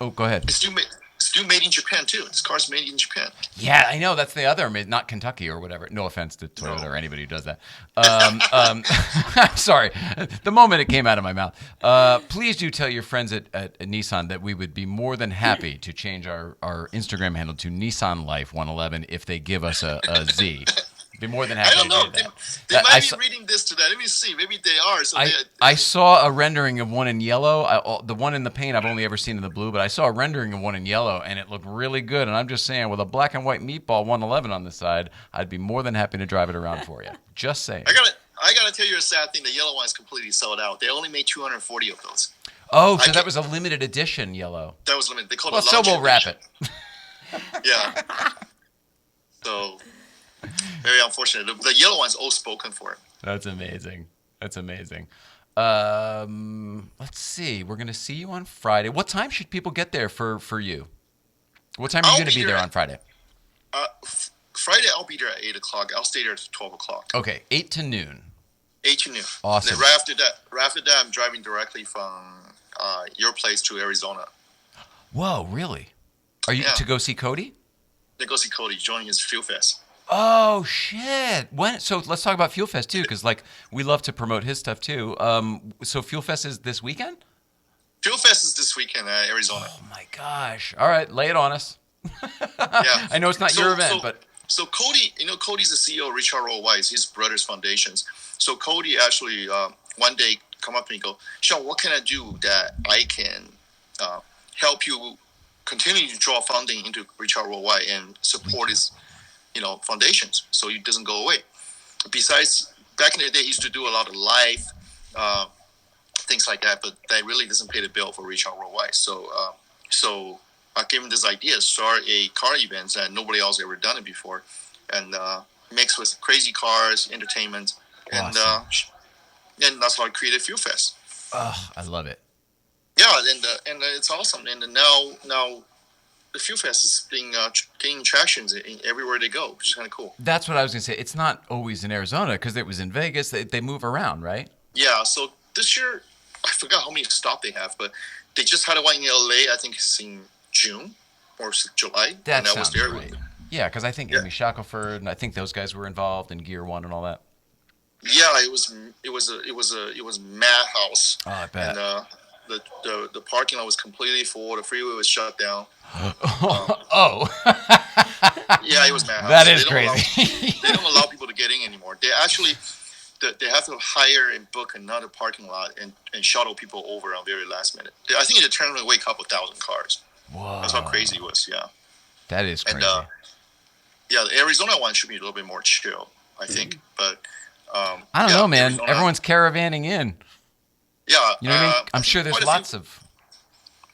C: Oh, go ahead.
D: It's still still made in Japan too. This car's made in Japan.
C: Yeah, I know. That's the other, not Kentucky or whatever. No offense to Toyota or anybody who does that. Sorry, the moment it came out of my mouth. Please do tell your friends at Nissan that we would be more than happy to change our Instagram handle to Nissan Life 111 if they give us a Z. Be more than happy
D: I don't know.
C: to do that.
D: They might be reading this today. Let me see. Maybe they are. So
C: I saw a rendering of one in yellow. The one in the paint I've only ever seen in the blue, but I saw a rendering of one in yellow, and it looked really good. And I'm just saying, with a black and white meatball 111 on the side, I'd be more than happy to drive it around for you. Just saying.
D: I gotta tell you a sad thing. The yellow one is completely sold out. They only made 240 of those.
C: Oh, so that was a limited edition yellow.
D: That was limited. They called
C: it. Well, so we'll wrap it.
D: Yeah. So. Very unfortunate. The yellow one's all spoken for.
C: That's amazing. That's amazing. Let's see. We're going to see you on Friday. What time should people get there for you? What time are you going to be there on Friday?
D: Friday, I'll be there at 8 o'clock. I'll stay there at 12 o'clock.
C: Okay, 8 to noon.
D: 8 to noon.
C: Awesome.
D: And right after that, I'm driving directly from your place to Arizona.
C: Whoa, really? Are you to go see Cody?
D: To go see Cody, joining his Fuel Fest.
C: Oh shit! When? So let's talk about Fuel Fest too, because we love to promote his stuff too. So Fuel Fest is this weekend?
D: Fuel Fest is this weekend, Arizona.
C: Oh my gosh! All right, lay it on us.
D: Yeah,
C: I know it's not your event, but
D: Cody, Cody's the CEO of Richard Roll Wise, his brother's foundations. So Cody actually one day come up to me and go, Sean, what can I do that I can help you continue to draw funding into Richard Roll Wise and support his foundations, so it doesn't go away. Besides, back in the day, he used to do a lot of live things like that, but that really doesn't pay the bill for Richard Worldwide. So I gave him this idea: start a car event that nobody else ever done it before, and mix with crazy cars, entertainment, and and that's how I created Fuel Fest.
C: Oh, I love it.
D: Yeah, and it's awesome. And now. The Fuel Fest is gaining traction everywhere they go, which is kind of cool.
C: That's what I was going to say. It's not always in Arizona because it was in Vegas. They move around, right?
D: Yeah. So this year, I forgot how many stops they have, but they just had one in LA. I think it's in June or July.
C: That sounds right. Yeah, because I think Amy Shackelford and I think those guys were involved in Gear One and all that.
D: Yeah, it was madhouse.
C: Oh, I bet.
D: And the parking lot was completely full. The freeway was shut down.
C: Oh.
D: Yeah, it was madhouse.
C: That is crazy.
D: They don't allow people to get in anymore. They actually they have to hire and book another parking lot and shuttle people over on very last minute. I think they turned away a couple thousand cars.
C: Whoa.
D: That's how crazy it was. Yeah.
C: That is crazy.
D: And the Arizona one should be a little bit more chill, I think. But
C: I don't know, man.
D: Arizona,
C: everyone's caravanning in.
D: Yeah.
C: You know what I mean? I'm sure there's lots of.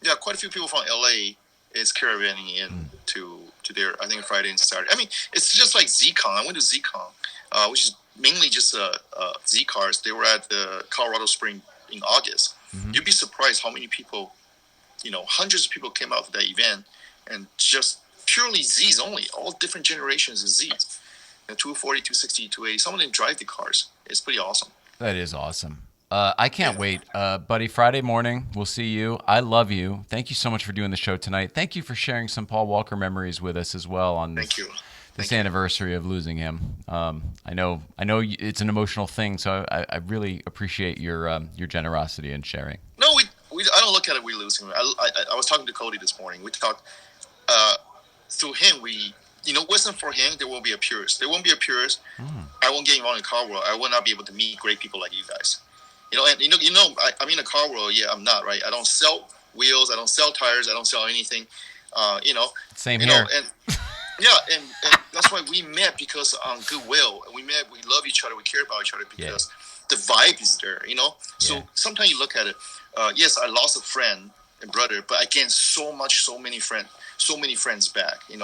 D: Yeah, quite a few people from LA is caravanning in to their, I think, Friday and Saturday. I mean, it's just like ZCon. I went to ZCon, which is mainly just Z cars. They were at the Colorado Spring in August. Mm-hmm. You'd be surprised how many people, hundreds of people came out to that event, and just purely Zs only, all different generations of Zs. 240, 260, 280. Some of them drive the cars. It's pretty awesome.
C: That is awesome. I can't wait. Buddy, Friday morning, we'll see you. I love you. Thank you so much for doing the show tonight. Thank you for sharing some Paul Walker memories with us as well on this anniversary of losing him. I know it's an emotional thing, so I really appreciate your generosity and sharing.
D: No, I don't look at it we lose him. I was talking to Cody this morning. We talked through him. Wasn't for him, there won't be a Purist. There won't be a Purist. I won't get involved in the car world. I will not be able to meet great people like you guys. I'm in a car world. Yeah, I'm not, right? I don't sell wheels. I don't sell tires. I don't sell anything.
C: Same here.
D: And that's why we met, because on goodwill. We met. We love each other. We care about each other because the vibe is there. So sometimes you look at it. Yes, I lost a friend and brother, but I gained so many friends back. And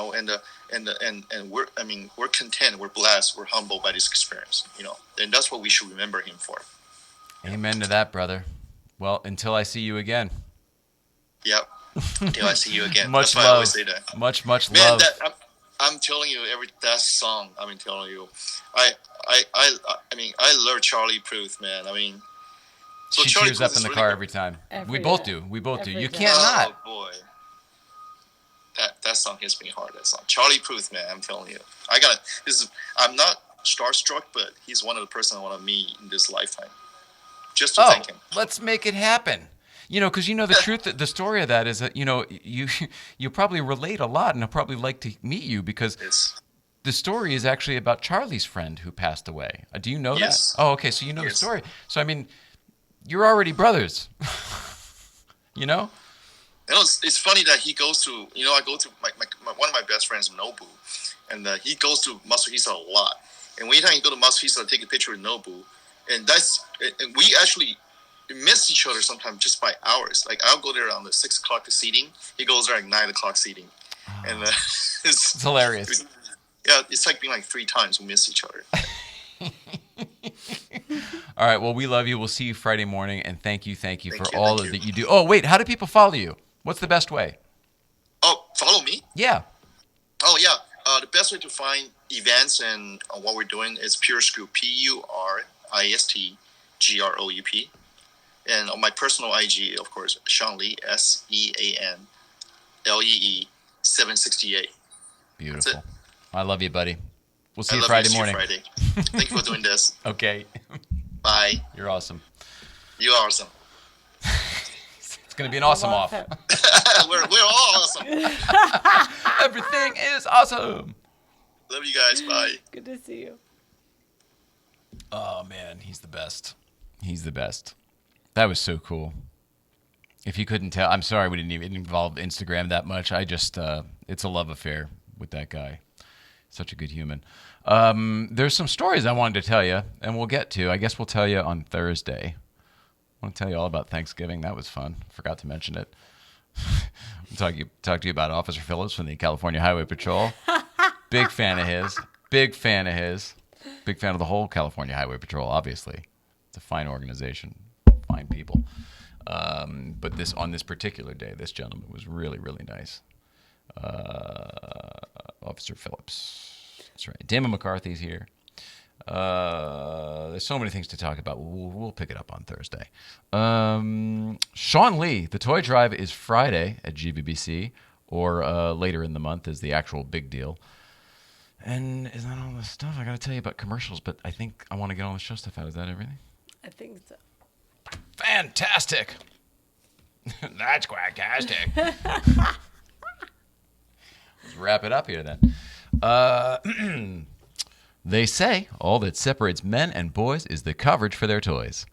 D: we're content. We're blessed. We're humbled by this experience. And that's what we should remember him for.
C: Amen to that, brother. Well, until I see you again.
D: Yep. Until I see you again.
C: Much
D: That's why
C: love.
D: I always say that.
C: Much
D: Man,
C: love.
D: I'm telling you, that song. I'm telling you, I love Charlie Puth, man. So
C: she
D: Charlie
C: cheers
D: Puth
C: up in the car
D: good.
C: every time.
B: Every
C: We both
B: day.
C: do. We both do.
B: Every
C: You
B: day.
C: can't not.
D: Oh boy. that song hits me hard. That song, Charlie Puth, man. I'm telling you, I'm not starstruck, but he's one of the person I want to meet in this lifetime. Just to thank him.
C: Let's make it happen. Because the truth, the story of that is that you probably relate a lot, and I'll probably like to meet you because the story is actually about Charlie's friend who passed away. Do you know
D: Yes.
C: that? Oh, okay. So you know the story. So I mean, you're already brothers.
D: It's funny that he goes to, I go to one of my best friends, Nobu, and he goes to Matsuhisa a lot. And anytime you go to Matsuhisa, take a picture with Nobu, and we actually miss each other sometimes just by hours. Like I'll go there around the 6 o'clock seating. He goes there at 9 o'clock seating, and
C: it's hilarious.
D: Yeah, it's like being like 3 times we miss each other.
C: All right. Well, we love you. We'll see you Friday morning, and thank you for all that you do. Oh, wait. How do people follow you? What's the best way?
D: Oh, follow me?
C: Yeah.
D: Oh, yeah. The best way to find events and what we're doing is Purist Group, PURIST GROUP. And on my personal IG, of course, Sean Lee, SEANLEE 768.
C: Beautiful. I love you, buddy. We'll see you Friday morning.
D: Friday. Thank you for doing this.
C: Okay.
D: Bye.
C: You're awesome.
D: You are awesome.
C: It's going to be an awesome off.
D: We're all awesome.
C: Everything is awesome.
D: Love you guys. Bye.
B: Good to see you.
C: Oh, man. He's the best. He's the best. That was so cool. If you couldn't tell, I'm sorry we didn't even involve Instagram that much. I just, it's a love affair with that guy. Such a good human. There's some stories I wanted to tell you, and we'll get to. I guess we'll tell you on Thursday. I want to tell you all about Thanksgiving. That was fun. Forgot to mention it. Talk to you about Officer Phillips from the California Highway Patrol. Big fan of his. Big fan of his. Big fan of the whole California Highway Patrol, obviously. It's a fine organization. Fine people. But on this particular day, this gentleman was really, really nice. Officer Phillips. That's right. Damon McCarthy's here. There's so many things to talk about. We'll pick it up on Thursday. Sean Lee, the toy drive is Friday at GVBC, or later in the month is the actual big deal. And is that all the stuff? I got to tell you about commercials, but I think I want to get all the show stuff out. Is that everything?
B: I think so.
C: Fantastic. That's quacktastic. Let's wrap it up here then. They say all that separates men and boys is the coverage for their toys.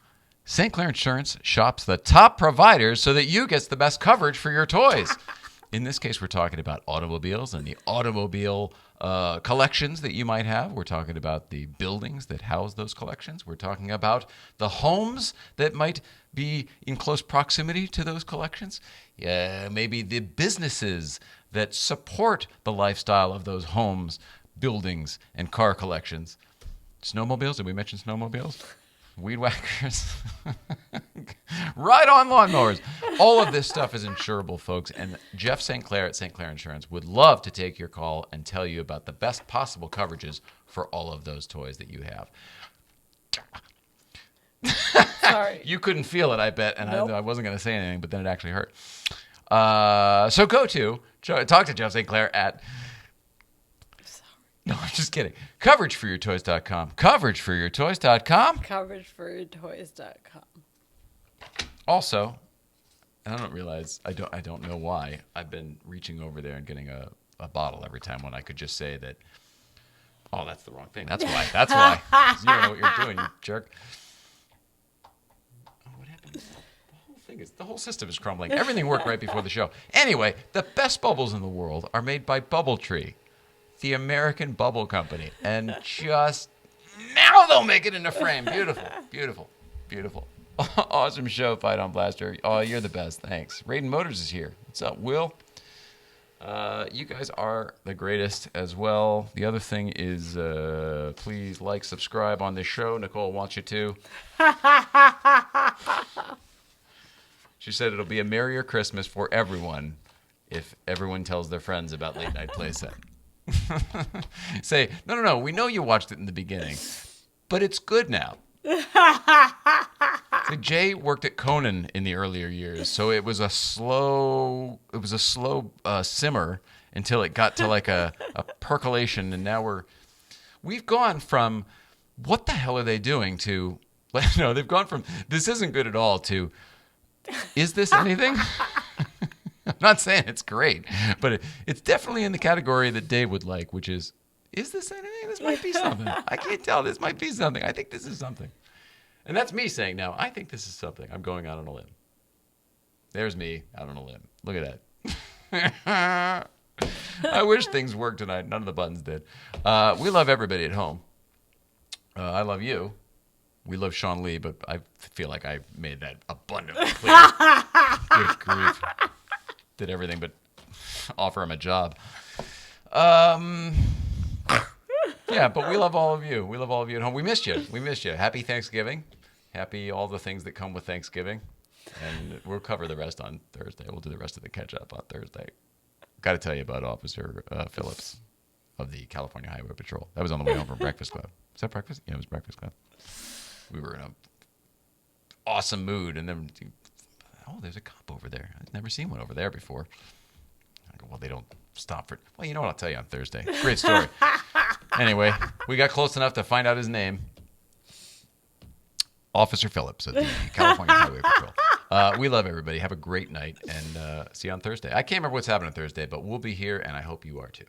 C: St. Clair Insurance shops the top providers so that you get the best coverage for your toys. In this case, we're talking about automobiles and the automobile collections that you might have. We're talking about the buildings that house those collections. We're talking about the homes that might be in close proximity to those collections. Maybe the businesses that support the lifestyle of those homes, buildings, and car collections. Snowmobiles? Did we mention snowmobiles? Weed whackers? Ride-on lawnmowers. All of this stuff is insurable, folks. And Jeff St. Clair at St. Clair Insurance would love to take your call and tell you about the best possible coverages for all of those toys that you have.
B: Sorry.
C: You couldn't feel it, I bet, and
B: Nope.
C: I wasn't going to say anything, but then it actually hurt. So talk to Jeff St. Clair at... No, I'm just kidding. CoverageForYourToys.com. CoverageForYourToys.com.
B: CoverageForYourToys.com.
C: Also, and I don't realize, I don't know why, I've been reaching over there and getting a bottle every time when I could just say that, oh, that's the wrong thing. That's why. That's why. 'Cause you don't know what you're doing, you jerk. Oh, what happened? The whole system is crumbling. Everything worked right before the show. Anyway, the best bubbles in the world are made by Bubbletree, the American bubble company. And just now they'll make it in a frame. Beautiful, beautiful, beautiful. Awesome show, Fight on Blaster. Oh, you're the best. Thanks. Raiden Motors is here. What's up, Will? You guys are the greatest as well. The other thing is, please like, subscribe on this show. Nicole wants you to. She said it'll be a merrier Christmas for everyone if everyone tells their friends about Late Night Playset. Say, no, we know you watched it in the beginning, but it's good now. So Jay worked at Conan in the earlier years, so it was a slow simmer, until it got to like a percolation, and now we've gone from what the hell are they doing to no, they've gone from this isn't good at all to is this anything? I'm not saying it's great, but it's definitely in the category that Dave would like, which is this anything? This might be something. I can't tell. This might be something. I think this is something. And that's me saying now, I think this is something. I'm going out on a limb. There's me out on a limb. Look at that. I wish things worked tonight. None of the buttons did. We love everybody at home. I love you. We love Sean Lee, but I feel like I made that abundantly clear. Good grief. Did everything but offer him a job. Yeah, but we love all of you. We love all of you at home. We missed you. We missed you. Happy Thanksgiving. Happy all the things that come with Thanksgiving. And we'll cover the rest on Thursday. We'll do the rest of the catch-up on Thursday. Got to tell you about Officer Phillips of the California Highway Patrol. That was on the way home from Breakfast Club. Is that breakfast? Yeah, it was Breakfast Club. We were in an awesome mood. And then, there's a cop over there. I've never seen one over there before. I go, well, they don't stop for... Well, you know what? I'll tell you on Thursday. Great story. Anyway, we got close enough to find out his name. Officer Phillips of the California Highway Patrol. We love everybody. Have a great night, and see you on Thursday. I can't remember what's happening on Thursday, but we'll be here, and I hope you are too.